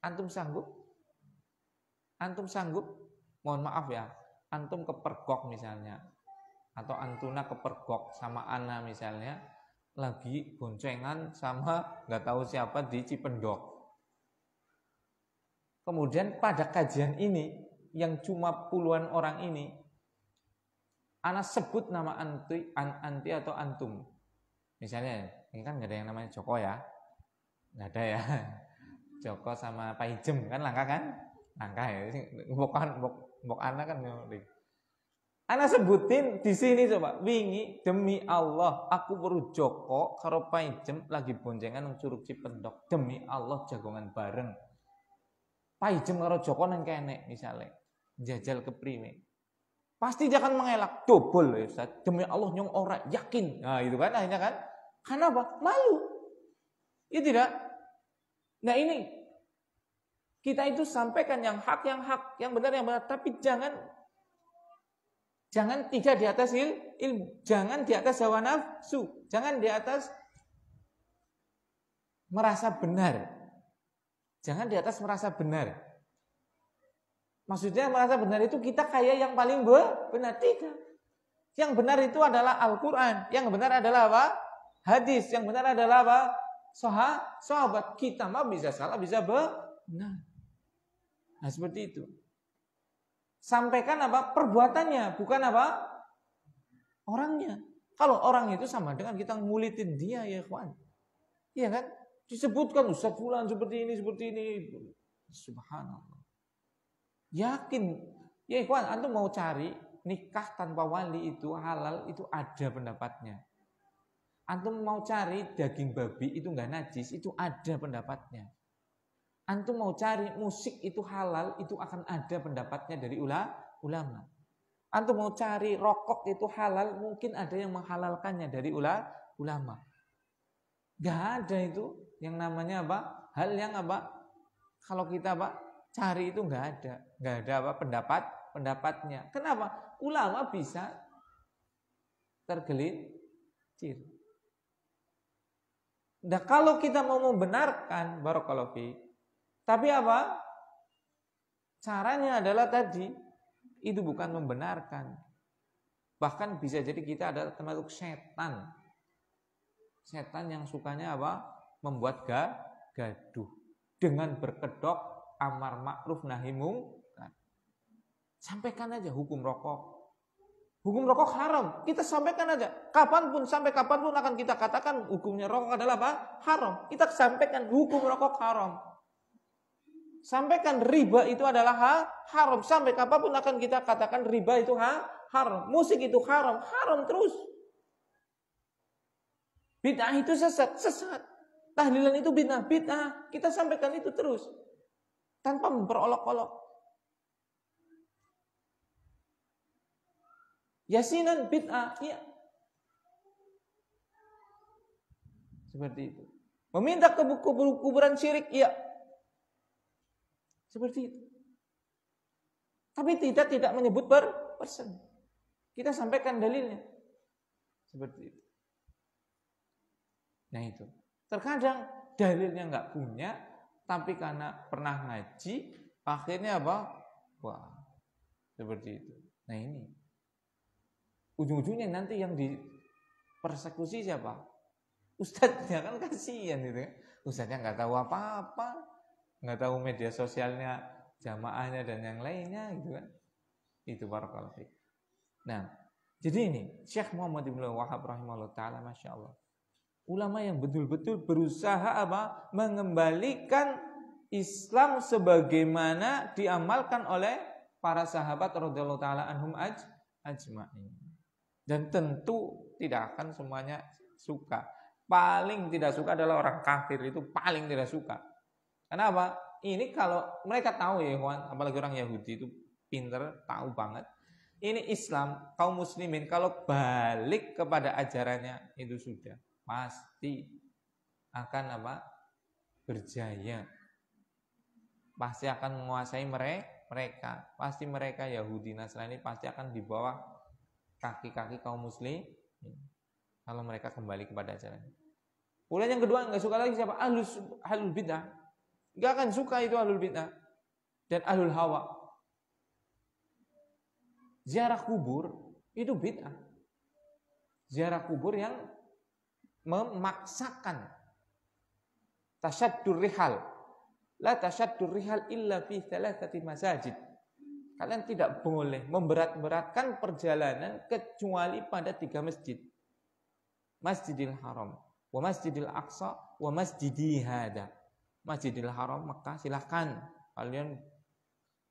Antum sanggup? Antum sanggup? Mohon maaf ya, antum kepergok misalnya, atau antuna kepergok sama ana misalnya, lagi boncengan sama nggak tahu siapa di Cipendok. Kemudian pada kajian ini yang cuma puluhan orang ini, ana sebut nama anti atau antum. Misalnya, ini kan nggak ada yang namanya Joko ya, nggak ada ya. Joko sama Pak Ijem kan langka kan? Langka ya. Bok anak kan. Anak sebutin di sini coba. Wingi demi Allah, aku baru Joko karo Pak Ijem lagi boncengan nang Curug Cipendok. Demi Allah jagongan bareng. Pak Ijem karo Joko nang kene misalnya jajal kepriwe. Pasti dia akan mengelak, double ya Ustaz. Demi Allah nyong ora yakin. Nah, itu kan akhirnya kan. Kenapa? Malu. Ya tidak. Nah, ini kita itu sampaikan yang hak, yang benar, tapi jangan tidak di atas ilmu, jangan di atas hawa nafsu, jangan di atas merasa benar. Jangan di atas merasa benar. Maksudnya merasa benar itu kita kayak yang paling benar. Tidak. Yang benar itu adalah Al-Quran. Yang benar adalah apa? Hadis. Yang benar adalah apa? Sahabat. Kita mah bisa salah, bisa benar. Nah, seperti itu. Sampaikan apa? Perbuatannya, bukan apa? Orangnya. Kalau orang itu sama dengan kita ngulitin dia ya ikhwan. Iya kan? Disebutkan Ustaz fulan seperti ini. Subhanallah. Yakin. Ya ikhwan, antum mau cari nikah tanpa wali itu halal, itu ada pendapatnya. Antum mau cari daging babi itu enggak najis, itu ada pendapatnya. Antum mau cari musik itu halal, itu akan ada pendapatnya dari ulama. Antum mau cari rokok itu halal, mungkin ada yang menghalalkannya dari ulama. Enggak ada itu yang namanya apa? Hal yang apa? Kalau kita apa? Cari itu enggak ada apa? Pendapatnya. Kenapa? Ulama bisa tergelincir. Nah, kalau kita mau membenarkan barakallahu fi, tapi apa? Caranya adalah tadi itu bukan membenarkan. Bahkan bisa jadi kita adalah termasuk setan. Setan yang sukanya apa? Membuat gaduh dengan berkedok amar ma'ruf nahi mungkar. Sampaikan aja hukum rokok. Hukum rokok haram, kita sampaikan aja. Sampai kapanpun akan kita katakan hukumnya rokok adalah apa? Haram. Kita sampaikan hukum rokok haram. Sampaikan riba itu adalah haram. Sampai kapanpun akan kita katakan riba itu haram. Musik itu haram terus. Bid'ah itu sesat. Tahlilan itu bid'ah. Kita sampaikan itu terus. Tanpa memperolok-olok. Yasinan bid'ah, iya. Seperti itu. Meminta ke kuburan syirik, iya. Seperti itu. Tapi tidak menyebut persen. Kita sampaikan dalilnya. Seperti itu. Nah itu. Terkadang dalilnya nggak punya, tapi karena pernah ngaji, akhirnya apa? Wah, seperti itu. Nah ini. Ujung-ujungnya nanti yang dipersekusi siapa? Ustadznya kan kasihan gitu kan. Ustadznya nggak tahu apa-apa, nggak tahu media sosialnya jamaahnya dan yang lainnya gitu kan. Itu barakallahu fiik. Nah, jadi ini Syekh Muhammad Ibnu Wahab rahimahullah taala, masya Allah. Ulama yang betul-betul berusaha apa? Mengembalikan Islam sebagaimana diamalkan oleh para sahabat radhiyallahu taala anhum ajma'in. Dan tentu tidak akan semuanya suka. Paling tidak suka adalah orang kafir, itu paling tidak suka. Kenapa? Ini kalau mereka tahu ya kawan, apalagi orang Yahudi itu pinter, tahu banget. Ini Islam, kaum muslimin kalau balik kepada ajarannya itu sudah pasti akan apa? Berjaya. Pasti akan menguasai mereka. Pasti mereka Yahudi Nasrani pasti akan di bawah kaki-kaki kaum muslim kalau mereka kembali kepada ajarannya. Kemudian yang kedua nggak suka lagi siapa? Ahlul bid'ah. Nggak akan suka itu ahlul bid'ah dan ahlul hawa. Ziarah kubur itu bid'ah. Ziarah kubur yang memaksakan. Tasyaddur rihal. La tasyaddur rihal illa fi thalathati masajid. Kalian tidak boleh memberat-beratkan perjalanan kecuali pada 3 masjid. Masjidil Haram, wa Masjidil Aqsa, wa Masjidi hada. Masjidil Haram Mekah silahkan kalian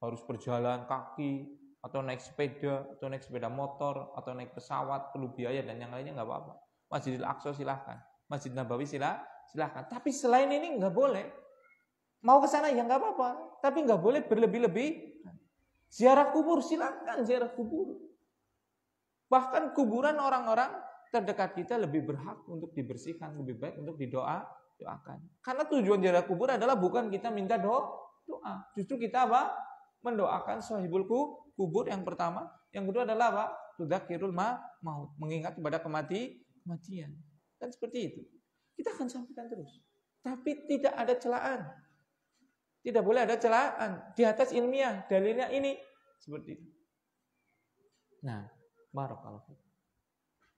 harus berjalan kaki atau naik sepeda motor atau naik pesawat, perlu biaya dan yang lainnya nggak apa-apa. Masjidil Aqsa silahkan, Masjid Nabawi silahkan. Tapi selain ini nggak boleh. Mau ke sana ya nggak apa-apa, tapi nggak boleh berlebih-lebih. Ziarah kubur silakan ziarah kubur. Bahkan kuburan orang-orang terdekat kita lebih berhak untuk dibersihkan, lebih baik untuk doakan. Karena tujuan ziarah kubur adalah bukan kita minta doa. Justru kita apa? Mendoakan sahibul kubur yang pertama. Yang kedua adalah apa? Tudzakirul maut, mengingat kepada kematian. Kan seperti itu. Kita akan sampaikan terus. Tapi tidak ada celaan. Tidak boleh ada celaan di atas ilmiah, dalilnya ini seperti itu. Nah, barakallahu.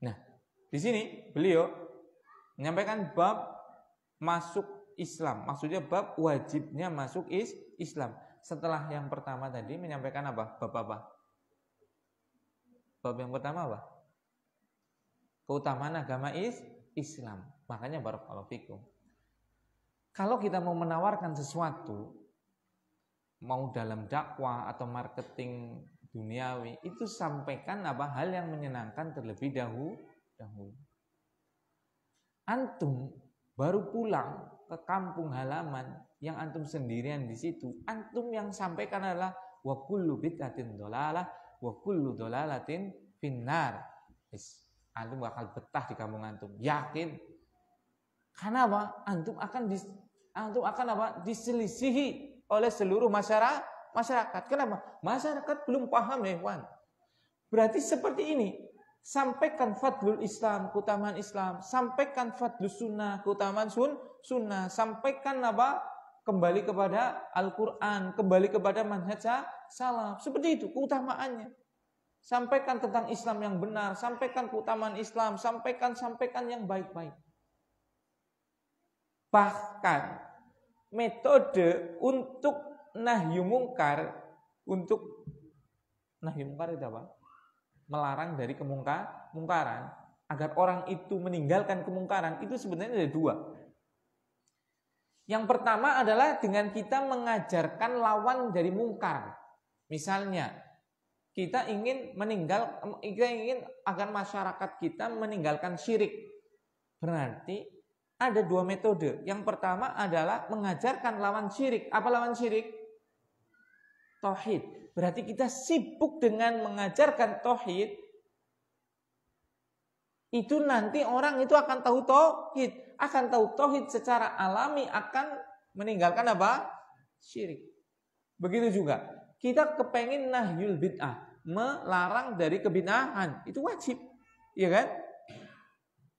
Nah, di sini beliau menyampaikan bab masuk Islam. Maksudnya bab wajibnya masuk Islam. Setelah yang pertama tadi menyampaikan apa? Bab apa? Bab yang pertama apa? keutamaan agama Islam. Makanya barakallahu fikum. Kalau kita mau menawarkan sesuatu, mau dalam dakwah atau marketing duniawi, itu sampaikan hal yang menyenangkan terlebih dahulu. Antum baru pulang ke kampung halaman yang antum sendirian di situ, antum yang sampaikan adalah wa kullu bid'atin dhalalah wa kullu dhalalatin finnar. Antum bakal betah di kampung antum, yakin. Karena apa? Antum akan diselisihi oleh seluruh masyarakat. Kenapa? Masyarakat belum paham, ya kawan. Berarti seperti ini. Sampaikan fadlul Islam, keutamaan Islam. Sampaikan fadlus sunnah, keutamaan sunnah. Sampaikan kembali kepada Al-Quran, kembali kepada manhaj salaf. Seperti itu keutamaannya. Sampaikan tentang Islam yang benar, sampaikan keutamaan Islam, sampaikan yang baik-baik. Bahkan metode untuk nahyu mungkar itu apa? Melarang dari kemungkaran, agar orang itu meninggalkan kemungkaran, itu sebenarnya ada dua. Yang pertama adalah dengan kita mengajarkan lawan dari mungkar. Misalnya, kita ingin agar masyarakat kita meninggalkan syirik. Berarti ada dua metode. Yang pertama adalah mengajarkan lawan syirik. Apa lawan syirik? Tauhid. Berarti kita sibuk dengan mengajarkan tauhid. Itu nanti orang itu akan tahu tauhid. Akan tahu tauhid secara alami, akan meninggalkan syirik. Begitu juga. Kita kepengen nahyul bid'ah. Melarang dari kebid'ahan. Itu wajib. Iya kan?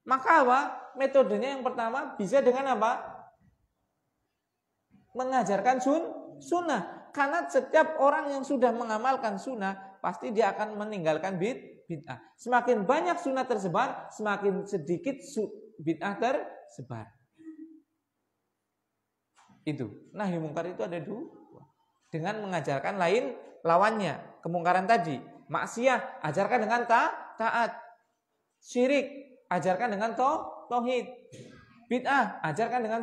Maka metodenya yang pertama bisa dengan mengajarkan sunnah. Karena setiap orang yang sudah mengamalkan sunnah, pasti dia akan meninggalkan bid'ah. Semakin banyak sunnah tersebar, semakin sedikit bid'ah tersebar. Itu. Nahi mungkar itu ada dua. Dengan mengajarkan lawannya. Kemungkaran tadi. Maksiat, ajarkan dengan taat. Syirik, ajarkan dengan tauhid. Bid'ah, ajarkan dengan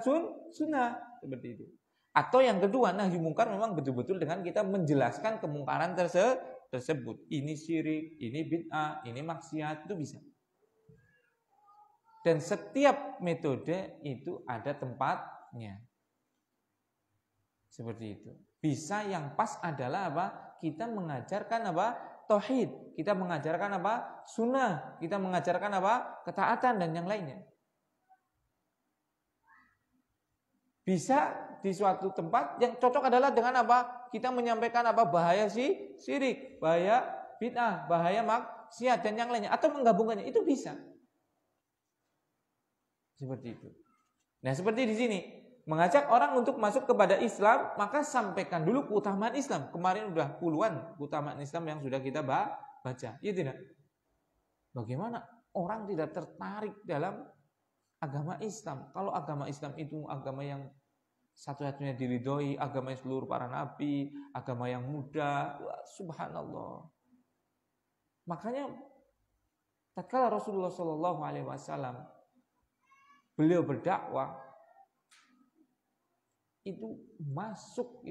sunnah. Seperti itu. Atau yang kedua, nahi mungkar memang betul-betul dengan kita menjelaskan kemungkaran tersebut. Ini syirik, ini bid'ah, ini maksiat, itu bisa. Dan setiap metode itu ada tempatnya. Seperti itu. Bisa yang pas adalah kita mengajarkan tauhid, kita mengajarkan sunnah, kita mengajarkan ketaatan dan yang lainnya. Bisa di suatu tempat yang cocok adalah dengan kita menyampaikan bahaya syirik, bahaya bid'ah, bahaya maksiat dan yang lainnya, atau menggabungkannya, itu bisa. Seperti itu. Nah, seperti di sini mengajak orang untuk masuk kepada Islam, maka sampaikan dulu keutamaan Islam. Kemarin udah puluhan keutamaan Islam yang sudah kita baca. Iya tidak? Bagaimana orang tidak tertarik dalam agama Islam? Kalau agama Islam itu agama yang satu-satunya diridhoi, agama seluruh para nabi, agama yang mudah, subhanallah. Makanya tatkala Rasulullah SAW beliau berdakwah, itu masuk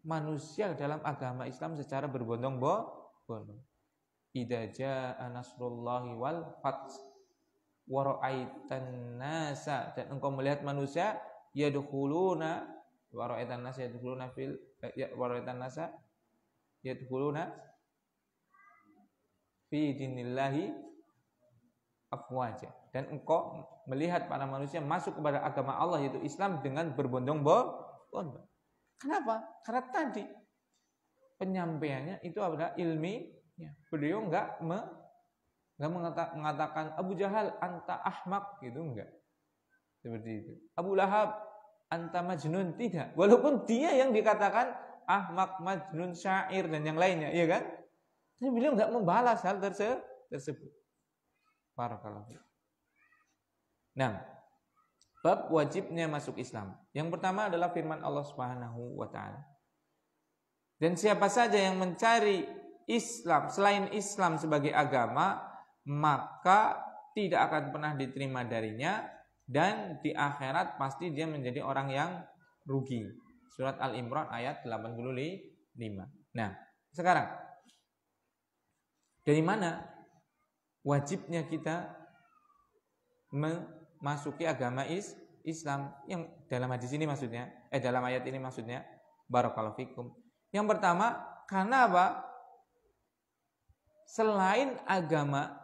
manusia dalam agama Islam secara berbondong-bondong. Idza jaa nasrullahi wal fath wa ra'aitan nasa, dan engkau melihat manusia yadkhuluna wa ra'aitan nasa yadkhuluna fil wa ra'aitan nasa yadkhuluna fi dinillahi afwaja, dan engkau melihat para manusia masuk kepada agama Allah yaitu Islam dengan berbondong-bondong. Kenapa? Karena tadi penyampaiannya itu adalah ilmi. Beliau enggak mengatakan Abu Jahal anta ahmak, gitu enggak. Seperti itu. Abu Lahab anta majnun, tidak. Walaupun dia yang dikatakan ahmak, majnun, syair dan yang lainnya, iya kan? Tapi beliau enggak membalas hal tersebut. Barakallahu. Nah, bab wajibnya masuk Islam. Yang pertama adalah firman Allah Subhanahu wa taala. Dan siapa saja yang mencari Islam selain Islam sebagai agama, maka tidak akan pernah diterima darinya, dan di akhirat pasti dia menjadi orang yang rugi. Surat Al-Imran ayat 85. Nah, sekarang dari mana wajibnya kita memasuki agama Islam yang dalam hadis ini maksudnya, dalam ayat ini maksudnya, barakallahu fikum. Yang pertama, karena apa? Selain agama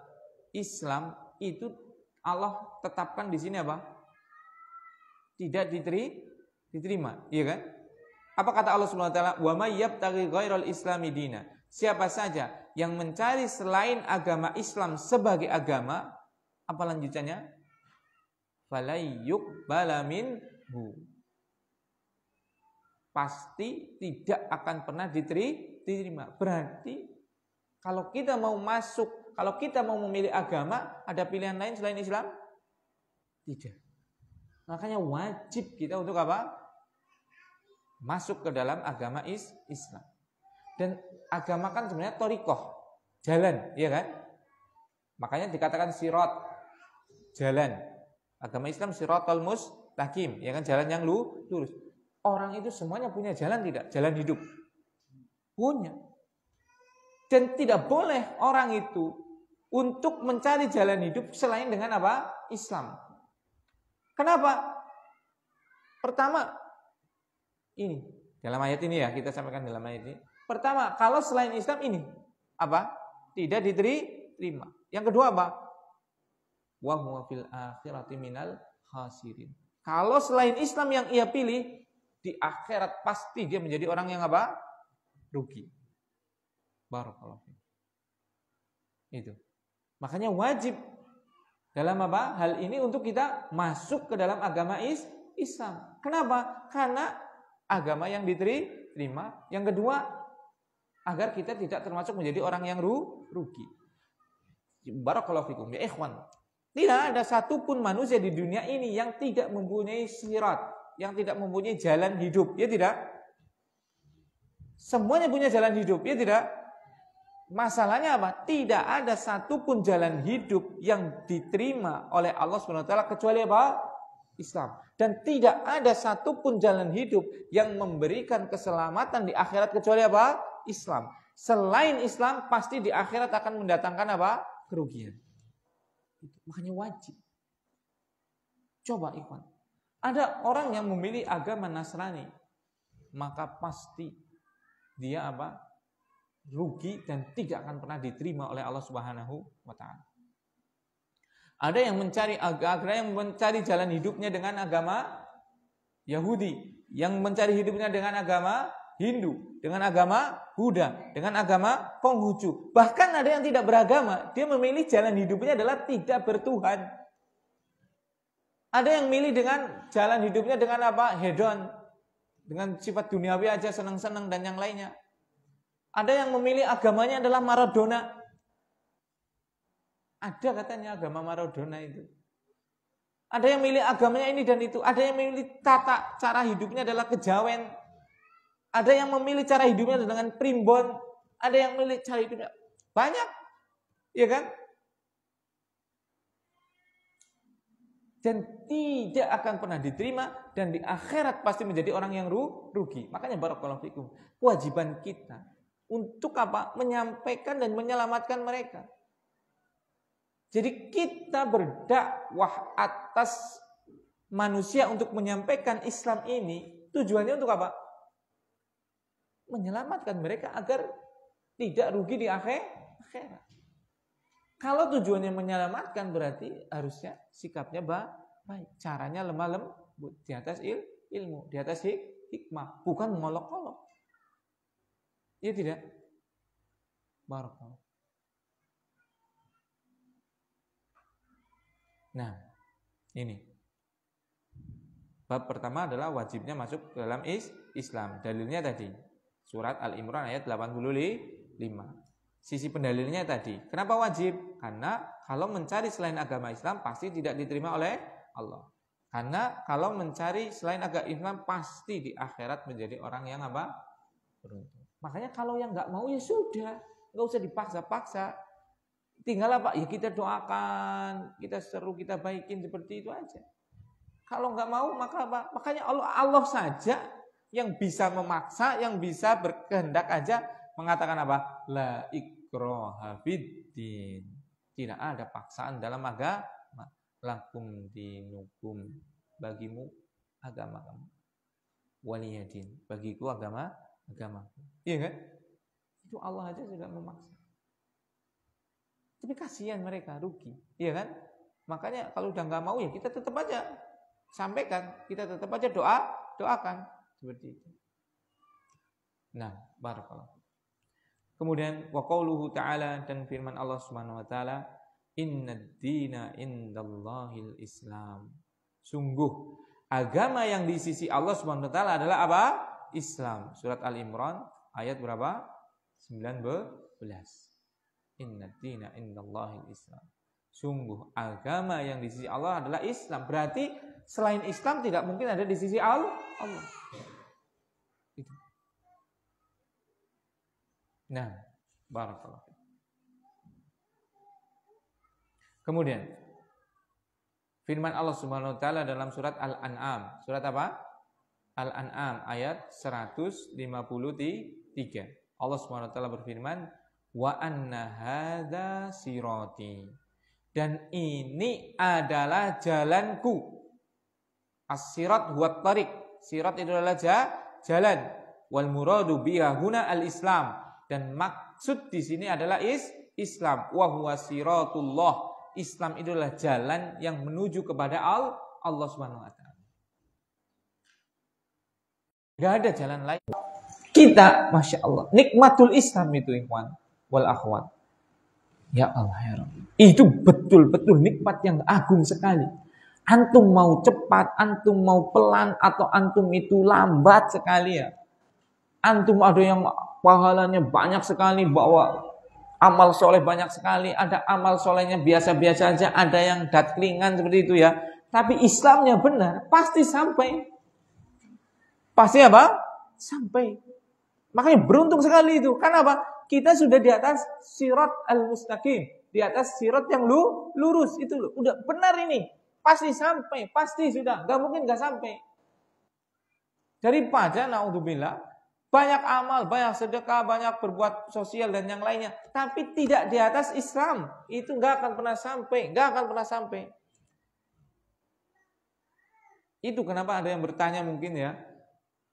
Islam itu Allah tetapkan di sini apa? Tidak diterima, iya kan? Apa kata Allah Subhanahu wa taala? Wa may yabtaghi ghairal islami dina. Siapa saja yang mencari selain agama Islam sebagai agama, apa lanjutannya? Falayyuqbala minhu. Pasti tidak akan pernah diterima. Berarti kalau kita mau masuk, kalau kita mau memilih agama, ada pilihan lain selain Islam? Tidak. Makanya wajib kita untuk apa? Masuk ke dalam agama Islam. Dan agama kan sebenarnya thariqah, jalan, ya kan? Makanya dikatakan sirat, jalan. Agama Islam siratal mustaqim, ya kan, jalan yang lurus. Orang itu semuanya punya jalan tidak? Jalan hidup. Punya. Dan tidak boleh orang itu untuk mencari jalan hidup selain dengan apa? Islam. Kenapa? Pertama, ini dalam ayat ini ya, kita sampaikan dalam ayat ini. Pertama, kalau selain Islam ini apa? Tidak diterima. Yang kedua apa? Wa huwa fil akhirati minal khasirin. Kalau selain Islam yang ia pilih, di akhirat pasti dia menjadi orang yang apa? Rugi. Barakallahu fiik. Itu. Makanya wajib dalam apa? Hal ini untuk kita masuk ke dalam agama Islam. Kenapa? Karena agama yang diterima. Yang kedua, agar kita tidak termasuk menjadi orang yang rugi. Barakallahu fikum ya ikhwan. Tidak ada satupun manusia di dunia ini yang tidak mempunyai sirat, yang tidak mempunyai jalan hidup, ya tidak? Semuanya punya jalan hidup, ya tidak? Masalahnya apa? Tidak ada satupun jalan hidup yang diterima oleh Allah SWT kecuali apa? Islam. Dan tidak ada satupun jalan hidup yang memberikan keselamatan di akhirat kecuali apa? Islam. Selain Islam pasti di akhirat akan mendatangkan apa? Kerugian. Makanya wajib. Coba ikhwan. Ada orang yang memilih agama Nasrani, maka pasti dia apa? Rugi dan tidak akan pernah diterima oleh Allah Subhanahu wa taala. Ada yang mencari yang mencari jalan hidupnya dengan agama Yahudi, yang mencari hidupnya dengan agama Hindu, dengan agama Buddha, dengan agama Konghucu. Bahkan ada yang tidak beragama, dia memilih jalan hidupnya adalah tidak bertuhan. Ada yang milih dengan jalan hidupnya dengan apa? Hedon, dengan sifat duniawi aja, senang-senang dan yang lainnya. Ada yang memilih agamanya adalah Maradona. Ada katanya agama Maradona itu. Ada yang milih agamanya ini dan itu. Ada yang memilih cara hidupnya adalah kejawen. Ada yang memilih cara hidupnya dengan primbon. Ada yang memilih cara hidupnya banyak, ya kan? Dan tidak akan pernah diterima dan di akhirat pasti menjadi orang yang rugi. Makanya barakallahu fikum, kewajiban kita untuk apa? Menyampaikan dan menyelamatkan mereka. Jadi kita berdakwah atas manusia untuk menyampaikan Islam ini, tujuannya untuk apa? Menyelamatkan mereka agar tidak rugi di akhirat. Kalau tujuannya menyelamatkan berarti harusnya sikapnya baik, caranya lemah lembut di atas ilmu, di atas hikmah, bukan mengolok-olok. Iya tidak? Barakallahu. Nah, ini bab pertama adalah wajibnya masuk ke dalam Islam. Dalilnya tadi Surat Al-Imran ayat 85. Sisi pendalilnya tadi. Kenapa wajib? Karena kalau mencari selain agama Islam pasti tidak diterima oleh Allah. Karena kalau mencari selain agama Islam pasti di akhirat menjadi orang yang apa? Beruntung. Makanya kalau yang nggak mau ya sudah, nggak usah dipaksa-paksa. Tinggal apa? Ya kita doakan, kita seru, kita baikin seperti itu aja. Kalau nggak mau maka apa? Makanya Allah saja yang bisa memaksa, yang bisa berkehendak aja mengatakan apa? La ikraha fiddin. Tidak ada paksaan dalam agama. Lakum dinukum, bagimu agama kamu. Waliyadin, bagiku agamaku. Iya kan? Itu Allah aja sudah memaksa. Tapi kasihan mereka, rugi. Iya kan? Makanya kalau udah nggak mau ya kita tetap aja sampaikan, kita tetap aja doakan seperti itu. Nah, barakallahu. Kemudian wa qauluhu ta'ala, dan firman Allah Subhanahu wa taala, innad dina indallahil Islam. Sungguh agama yang di sisi Allah Subhanahu wa taala adalah apa? Islam. Surat Al-Imran ayat berapa? 19. Innad dina indallahil Islam. Sungguh agama yang di sisi Allah adalah Islam. Berarti selain Islam tidak mungkin ada di sisi Allah. Itu. Nah, barakallah. Kemudian firman Allah Subhanahu wa taala dalam surat Al-An'am. Surat apa? Al-An'am ayat 153. Allah Subhanahu wa taala berfirman, wa anna hadza sirati, dan ini adalah jalanku. As-sirat huwa tariq, sirat itu adalah jalan. Wal muradu biha huna al-Islam, dan maksud di sini adalah Islam. Wa huwa siratullah, Islam itu adalah jalan yang menuju kepada Allah Subhanahu wa taala. Enggak ada jalan lain. Kita, Masya Allah, nikmatul Islam itu ikhwan wal akhwat. Ya Allah ya Rabbi, itu betul-betul nikmat yang agung sekali. Antum mau cepat, antum mau pelan, atau antum itu lambat sekali ya. Antum ada yang pahalanya banyak sekali, bawa amal soleh banyak sekali, ada amal solehnya biasa-biasa aja, ada yang datlingan seperti itu ya. Tapi Islamnya benar, pasti sampai. Pasti apa? Sampai. Makanya beruntung sekali itu. Karena apa? Kita sudah di atas sirat al-mustaqim, di atas sirat yang lurus itu loh. Udah benar ini, pasti sampai, pasti sudah, nggak mungkin nggak sampai. Daripada naudzubillah banyak amal, banyak sedekah, banyak berbuat sosial dan yang lainnya, tapi tidak di atas Islam, itu nggak akan pernah sampai, nggak akan pernah sampai. Itu kenapa ada yang bertanya mungkin ya.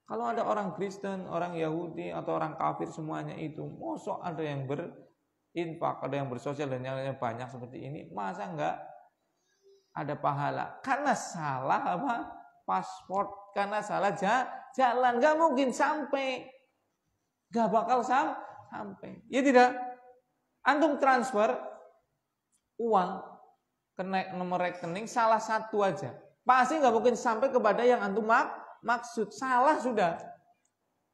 Kalau ada orang Kristen, orang Yahudi, atau orang kafir semuanya itu, mosok ada yang berinfak, ada yang bersosial dan yang lainnya banyak seperti ini, masa enggak ada pahala? Karena salah apa? Paspor, karena salah jalan, enggak mungkin sampai, enggak bakal sampai. Ya tidak? Antum transfer uang ke nomor rekening salah satu aja, pasti enggak mungkin sampai kepada yang antum maksud, salah sudah.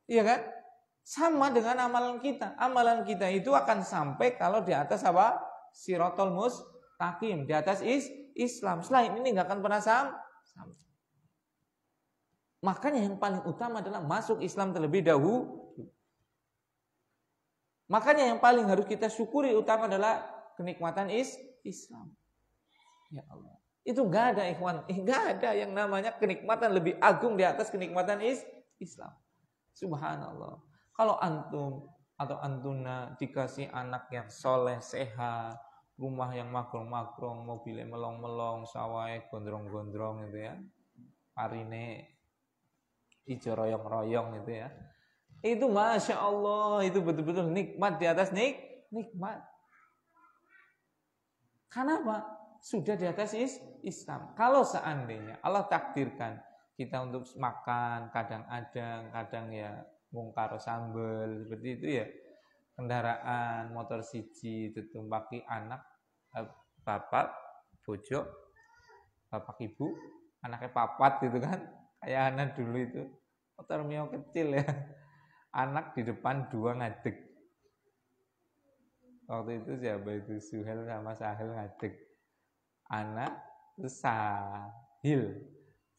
Iya kan? Sama dengan amalan kita. Amalan kita itu akan sampai kalau di atas apa? Siratal mustaqim, di atas Islam. Selain ini enggak akan pernah sampai. Makanya yang paling utama adalah masuk Islam terlebih dahulu. Makanya yang paling harus kita syukuri utama adalah kenikmatan Islam. Ya Allah. Itu enggak ada ikhwan, enggak ada yang namanya kenikmatan lebih agung di atas kenikmatan Islam. Subhanallah. Kalau antum atau antuna dikasih anak yang soleh, sehat, rumah yang makrong-makrong, mobilnya melong-melong, sawahnya gondrong-gondrong gitu ya, parine ijo royong-royong gitu ya, itu Masya Allah, itu betul-betul nikmat di atas nikmat. Kenapa? Sudah di atas Islam. Kalau seandainya Allah takdirkan kita untuk makan, kadang ya mungkar sambel seperti itu ya, kendaraan motor siji ditumpaki anak, bapak, bojo, bapak ibu, anaknya papat gitu kan, kayak anak dulu itu motor mio kecil ya, anak di depan dua ngadeg. Waktu itu siapa itu, Suhel sama Sahil ngadeg. Anak terus Sahil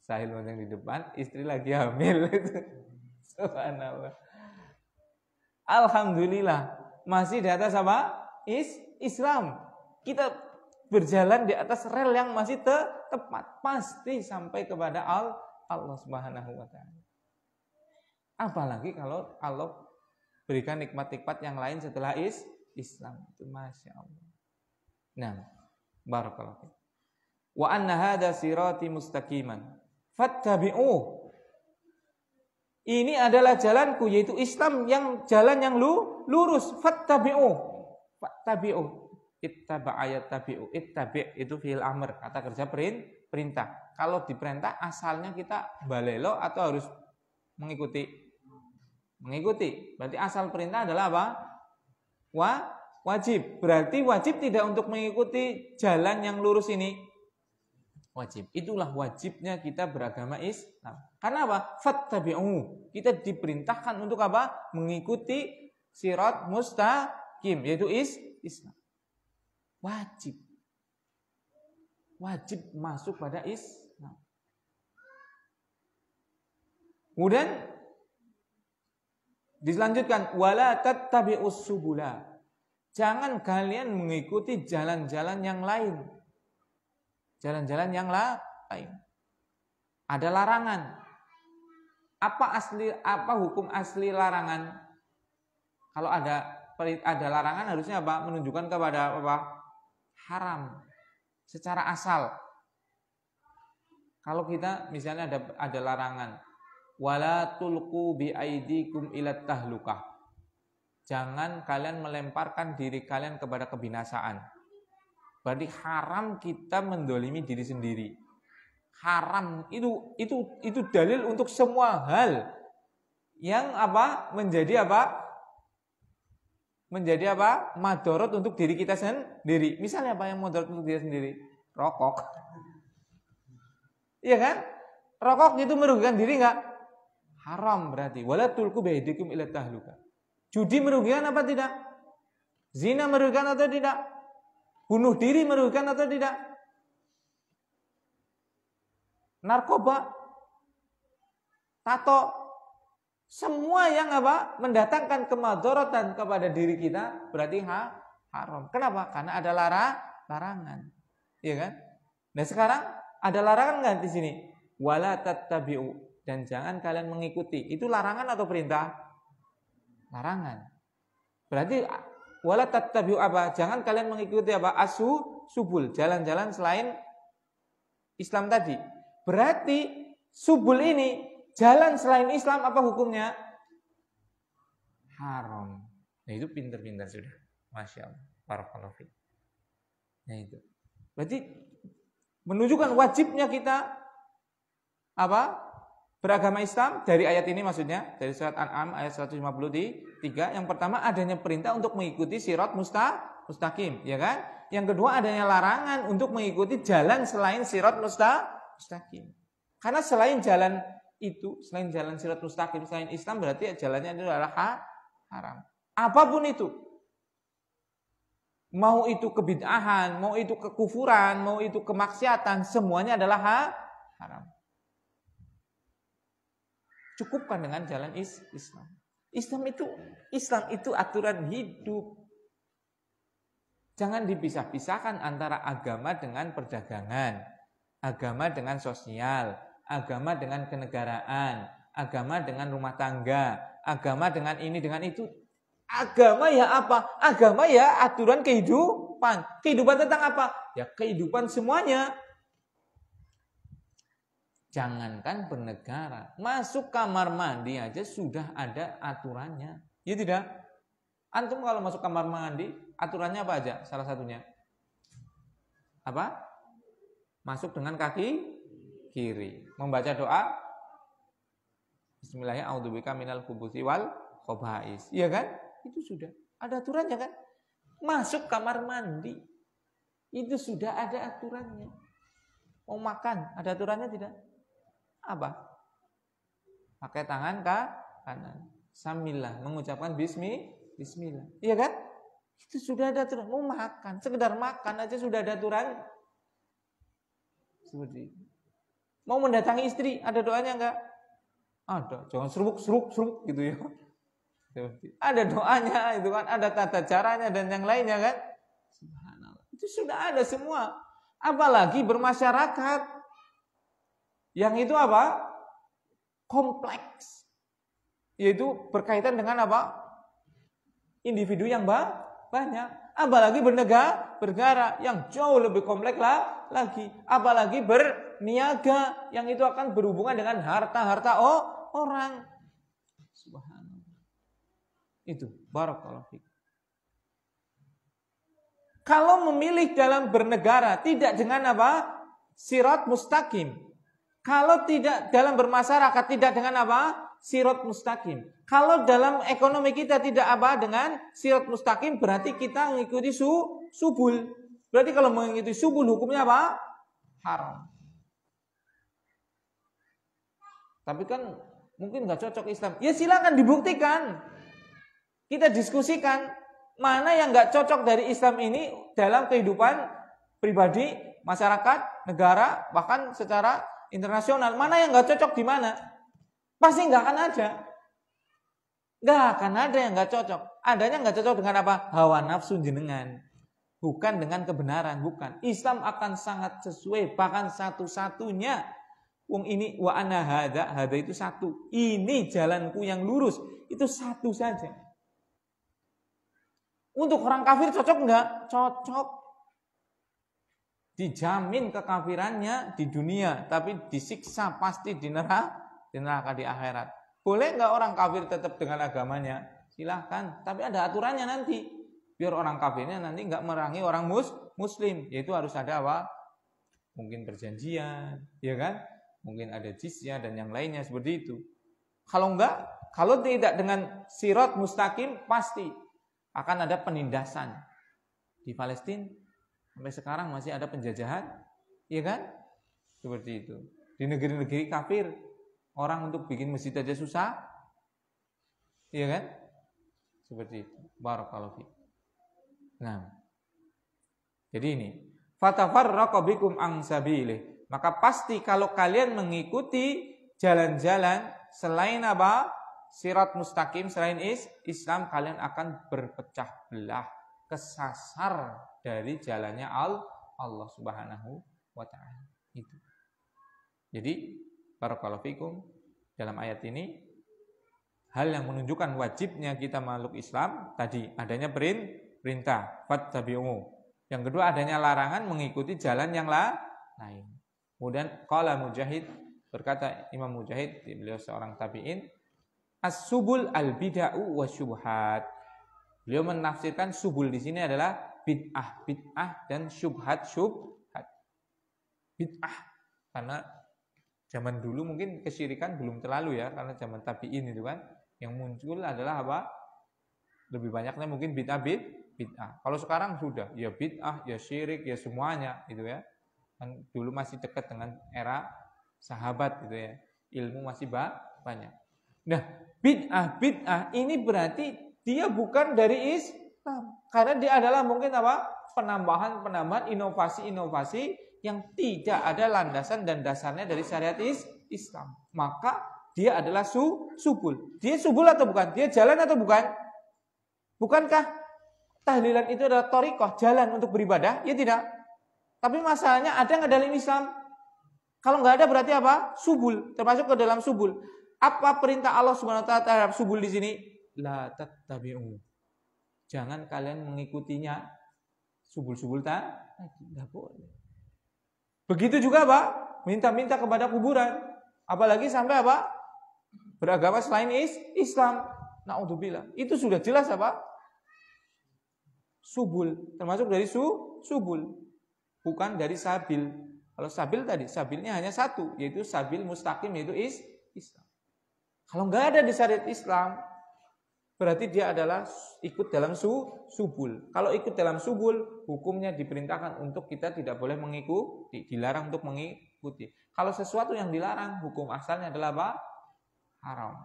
yang di depan, istri lagi hamil itu. Subhanallah. Alhamdulillah masih di atas apa? Islam. kita berjalan di atas rel yang masih tepat, pasti sampai kepada Allah Subhanahu wa taala. Apalagi kalau Allah berikan nikmat-nikmat yang lain setelah Islam, itu Masya Allah. Nah, barakallahu. Wa anna hadza sirati mustaqiman fattabi'uh. Ini adalah jalanku, yaitu Islam, yang jalan yang lurus. Fattabi'uh. Fattabi'uh. Ittaba' ayat tabi'u. Ittabi' itu fi'il amr, kata kerja perintah. Kalau diperintah asalnya kita balelo atau harus mengikuti? Mengikuti. Berarti asal perintah adalah apa? Wajib. Berarti wajib tidak untuk mengikuti jalan yang lurus ini? Wajib. Itulah wajibnya kita beragama Islam. Karena apa? Fattabi'u. Kita diperintahkan untuk apa? Mengikuti sirat mustaqim, yaitu Islam. Wajib. Wajib masuk pada Islam. Kemudian dilanjutkan, wala tattabi'us subula. Jangan kalian mengikuti jalan-jalan yang lain. Jalan-jalan yang lain. Ada larangan. Apa hukum asli larangan? Kalau ada larangan harusnya apa? Menunjukkan kepada apa? Haram. Secara asal. Kalau kita misalnya ada larangan, wala tulqu bi aidikum ila tahlukah. Jangan kalian melemparkan diri kalian kepada kebinasaan. Berarti haram kita mendolimi diri sendiri. Haram itu dalil untuk semua hal yang apa? Menjadi madorot untuk diri kita sendiri. Misalnya apa yang madorot untuk diri sendiri? Rokok. Iya kan? Rokok itu merugikan diri enggak? Haram berarti. Wala tulqu bi aidikum ila tahluka. Judi merugikan apa tidak? Zina merugikan atau tidak? Bunuh diri merugikan atau tidak? Narkoba, tato, semua yang apa? Mendatangkan kemadharatan kepada diri kita berarti haram. Kenapa? Karena ada larangan. Iya kan? Nah sekarang ada larangan enggak di sini? Wala tattabi'u, dan jangan kalian mengikuti. Itu larangan atau perintah? Larangan. Berarti wala tattabi'u apa? Jangan kalian mengikuti apa? Subul, jalan-jalan selain Islam tadi. Berarti subul ini, jalan selain Islam, apa hukumnya? Haram. Nah itu pintar-pintar sudah. Masya Allah. Barakallahu fiik. Nah itu. Berarti menunjukkan wajibnya kita apa? Beragama Islam dari ayat ini, maksudnya dari surat An'am ayat 153. Yang pertama adanya perintah untuk mengikuti sirat mustaqim, ya kan? Yang kedua adanya larangan untuk mengikuti jalan selain sirat mustaqim. Karena selain jalan itu, selain jalan sirat mustaqim, selain Islam, berarti jalannya itu adalah haram. Apapun itu. Mau itu kebid'ahan, mau itu kekufuran, mau itu kemaksiatan, semuanya adalah haram. Cukupkan dengan jalan Islam. Islam itu aturan hidup. Jangan dipisah-pisahkan antara agama dengan perdagangan, agama dengan sosial, agama dengan kenegaraan, agama dengan rumah tangga, agama dengan ini dengan itu. Agama ya apa? Agama ya aturan kehidupan. Kehidupan tentang apa? Ya kehidupan semuanya. Jangankan bernegara, masuk kamar mandi aja sudah ada aturannya. Ya tidak? Antum kalau masuk kamar mandi, aturannya apa aja? Salah satunya apa? Masuk dengan kaki kiri, membaca doa Bismillahirrahmanirrahim, a'udzubika minal khubuthi wal khaba'is. Iya kan? Itu sudah ada aturannya kan? Masuk kamar mandi itu sudah ada aturannya. Mau makan ada aturannya tidak? Apa? Pakai tangan kanan. Samillah, mengucapkan bismillah. Iya kan? Itu sudah ada aturan. Mau makan, sekedar makan aja sudah ada aturan. Seperti itu. Mau mendatangi istri, ada doanya enggak? Ada. Jangan seruk gitu ya. Ada doanya itu kan, ada tata caranya dan yang lainnya kan. Subhanallah. Itu sudah ada semua. Apalagi bermasyarakat. Yang itu apa? Kompleks. Yaitu berkaitan dengan apa? Individu yang banyak. Apalagi bernegara yang jauh lebih kompleks lagi. Apalagi berniaga yang itu akan berhubungan dengan harta-harta orang. Subhanallah. Itu barakallahu fiik. Kalau memilih dalam bernegara tidak dengan apa? Sirat mustaqim. Kalau tidak dalam bermasyarakat tidak dengan apa? Sirat mustaqim. Kalau dalam ekonomi kita tidak apa? Dengan sirat mustaqim berarti kita mengikuti subul. Berarti kalau mengikuti subul hukumnya apa? Haram. Tapi kan mungkin nggak cocok Islam. Ya silakan dibuktikan. Kita diskusikan. Mana yang nggak cocok dari Islam ini dalam kehidupan pribadi, masyarakat, negara, bahkan secara internasional. Mana yang nggak cocok di mana? Pasti nggak akan ada. Nggak akan ada yang nggak cocok. Adanya nggak cocok dengan apa? Hawa nafsu jenengan. Bukan dengan kebenaran, bukan. Islam akan sangat sesuai, bahkan satu-satunya. Wong ini wa ana hada itu satu. Ini jalanku yang lurus, itu satu saja. Untuk orang kafir cocok enggak? Cocok. Dijamin kekafirannya di dunia, tapi disiksa pasti di neraka di akhirat. Boleh enggak orang kafir tetap dengan agamanya? Silahkan, tapi ada aturannya nanti. Biar orang kafirnya nanti enggak merangi orang muslim, yaitu harus ada apa? Mungkin perjanjian, ya kan? Mungkin ada jizyah dan yang lainnya seperti itu. Kalau enggak, kalau tidak dengan sirat mustaqim pasti akan ada penindasan. Di Palestina sampai sekarang masih ada penjajahan, iya kan? Seperti itu. Di negeri-negeri kafir, orang untuk bikin masjid aja susah, iya kan? Seperti itu. Barakallahu fiik. Nah, jadi ini, fatafarraqu bikum an sabilih. Maka pasti kalau kalian mengikuti jalan-jalan selain apa? Sirat mustaqim selain Islam, kalian akan berpecah belah, kesasar dari jalannya Allah Subhanahu wa taala. Itu. Jadi, barakallahu fikum, dalam ayat ini hal yang menunjukkan wajibnya kita makhluk Islam tadi adanya perintah fattabi'u. Yang kedua adanya larangan mengikuti jalan yang lain. Kemudian qala Mujahid, berkata Imam Mujahid, beliau seorang tabi'in, as-subul al-bid'ah wa syubhat. Beliau menafsirkan subul di sini adalah bid'ah dan syubhat. Bid'ah karena zaman dulu mungkin kesyirikan belum terlalu ya, karena zaman tabi'in itu kan yang muncul adalah apa? Lebih banyaknya mungkin bid'ah. Kalau sekarang sudah ya bid'ah, ya syirik, ya semuanya gitu ya. Kan dulu masih dekat dengan era sahabat gitu ya. Ilmu masih banyak. Nah, bid'ah ini berarti dia bukan dari Islam. Karena dia adalah mungkin apa? Penambahan, inovasi yang tidak ada landasan dan dasarnya dari syariat Islam. Maka dia adalah subul. Dia subul atau bukan? Dia jalan atau bukan? Bukankah tahlilan itu adalah thariqah, jalan untuk beribadah? Ya tidak. Tapi masalahnya ada nggak dalam Islam? Kalau nggak ada berarti apa? Subul, termasuk ke dalam subul. Apa perintah Allah Subhanahu wa taala terhadap subul di sini? La tattabi'u. Jangan kalian mengikutinya. Subul-subul tidak boleh. Begitu juga apa? Minta-minta kepada kuburan. Apalagi sampai apa? Beragama selain Islam. Na'udzubillah. Itu sudah jelas apa? Subul. Termasuk dari subul. Bukan dari sabil. Kalau sabil tadi, sabilnya hanya satu. Yaitu sabil mustaqim, yaitu Islam. Kalau nggak ada di syariat Islam, berarti dia adalah ikut dalam subul. Kalau ikut dalam subul, hukumnya diperintahkan untuk kita tidak boleh mengikuti, dilarang untuk mengikuti. Kalau sesuatu yang dilarang, hukum asalnya adalah apa? Haram.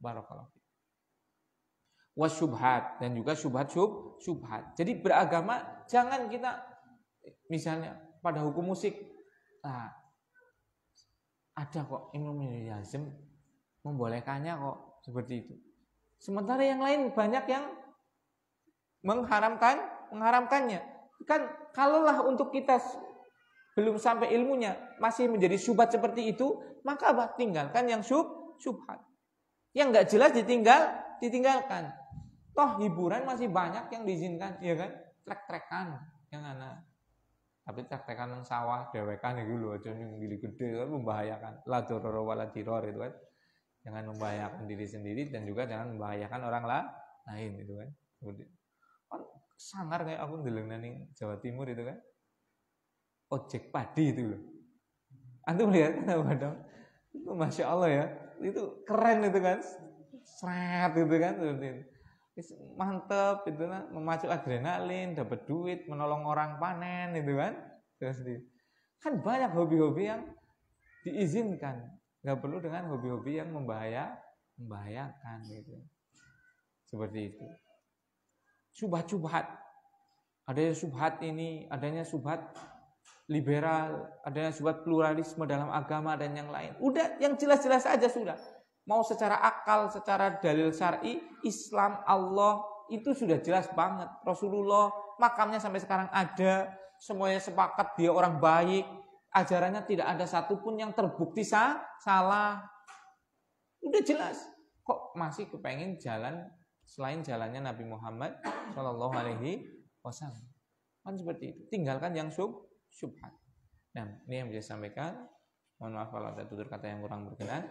Barakallahu fiik. Wasyubhat, dan juga syubhat. Jadi beragama jangan kita misalnya pada hukum musik, ada kok Imam Ibnu Hazm membolehkannya kok seperti itu. Sementara yang lain banyak yang mengharamkannya. Kan kalaulah untuk kita belum sampai ilmunya masih menjadi syubhat seperti itu, maka apa? Tinggalkan yang syubhat. Yang nggak jelas ditinggalkan. Toh hiburan masih banyak yang diizinkan, ya kan? Trek-trekan yang anak. Tapi trek-trekan yang sawah, dewekan itu loh, aja yang gede kan membahayakan. La dororo wala diror itu kan. Jangan membahayakan diri sendiri dan juga jangan membahayakan orang lain itu kan. Kan sangar kayak aku ndeleng ning Jawa Timur itu kan. Ojek padi itu loh. Antum lihat kan apa dong? Itu Masya Allah ya. Itu keren itu kan. Seret itu kan. Mantep itu kan. Memacu adrenalin, dapat duit, menolong orang panen itu kan. Terus kan banyak hobi-hobi yang diizinkan. Gak perlu dengan hobi-hobi yang membahayakan gitu. Seperti itu. Subhat-subhat. Adanya subhat ini, adanya subhat liberal, adanya subhat pluralisme dalam agama dan yang lain. Udah, yang jelas-jelas aja sudah. Mau secara akal, secara dalil syar'i, Islam, Allah, itu sudah jelas banget. Rasulullah, makamnya sampai sekarang ada, semuanya sepakat dia orang baik, ajarannya tidak ada satupun yang terbukti salah. Udah jelas. Kok masih kepengen jalan selain jalannya Nabi Muhammad Shallallahu Alaihi Wasallam? Kan seperti itu. Tinggalkan yang syubhat. Nah, ini yang bisa sampaikan. Mohon maaf kalau ada tutur kata yang kurang berkenan.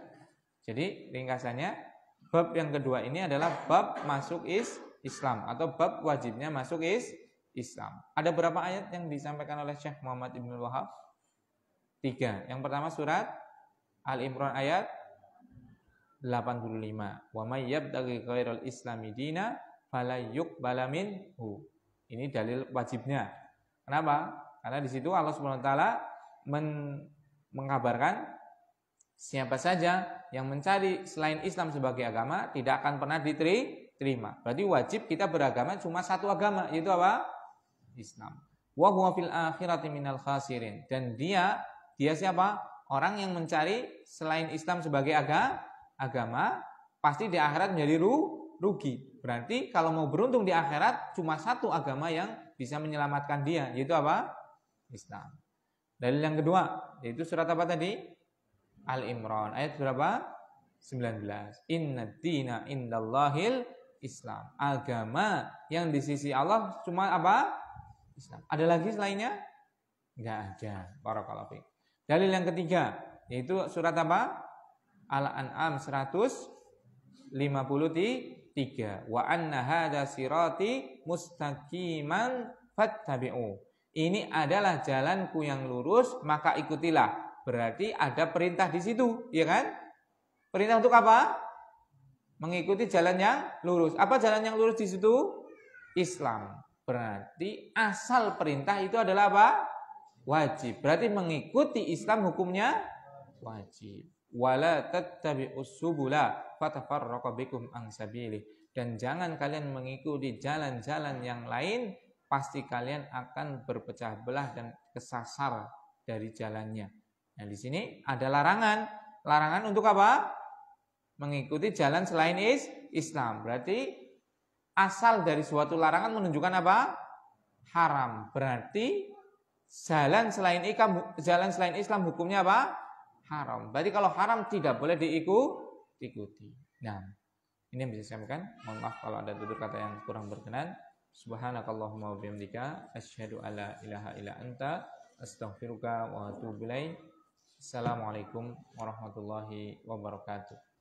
Jadi ringkasannya, bab yang kedua ini adalah bab masuk Islam atau bab wajibnya masuk Islam. Ada berapa ayat yang disampaikan oleh Syekh Muhammad Ibnul Wahab? 3. Yang pertama surat Al-Imran ayat 85. Wa may yabtaghi ghairal islami dina fala yuqbala minhu. Ini dalil wajibnya. Kenapa? Karena di situ Allah Subhanahu wa taala mengabarkan siapa saja yang mencari selain Islam sebagai agama tidak akan pernah diterima. Berarti wajib kita beragama cuma satu agama, yaitu apa? Islam. Wa huwa fil akhirati minal khasirin. Dan dia siapa? Orang yang mencari selain Islam sebagai agama pasti di akhirat menjadi rugi. Berarti kalau mau beruntung di akhirat cuma satu agama yang bisa menyelamatkan dia, yaitu apa? Islam. Dalil yang kedua yaitu surat apa tadi? Al-Imran ayat berapa? 19. Innad dina indallahil Islam. Agama yang di sisi Allah cuma apa? Islam. Ada lagi selainnya? Enggak ada. Barakallahu fiik. Dalil yang ketiga yaitu surat apa? Al-An'am 153. Wa anna hadza sirati mustaqiman fattabi'u. Ini adalah jalanku yang lurus, maka ikutilah. Berarti ada perintah di situ, ya kan? Perintah untuk apa? Mengikuti jalan yang lurus. Apa jalan yang lurus di situ? Islam. Berarti asal perintah itu adalah apa? Wajib. Berarti mengikuti Islam hukumnya wajib. Wala tattabi'us subula fatafarraqa bikum an sabilih. Dan jangan kalian mengikuti jalan-jalan yang lain, pasti kalian akan berpecah belah dan kesasar dari jalannya. Nah, di sini ada larangan. Larangan untuk apa? Mengikuti jalan selain Islam. Berarti asal dari suatu larangan menunjukkan apa? Haram. Berarti jalan selain Islam hukumnya apa? Haram. Berarti kalau haram tidak boleh diikuti. Nah, ini yang bisa saya sampaikan. Mohon maaf kalau ada tutur kata yang kurang berkenan. Subhanakallahumma wa bihamdika asyhadu alla ilaha illa anta astaghfiruka wa atubu ilaik. Assalamualaikum warahmatullahi wabarakatuh.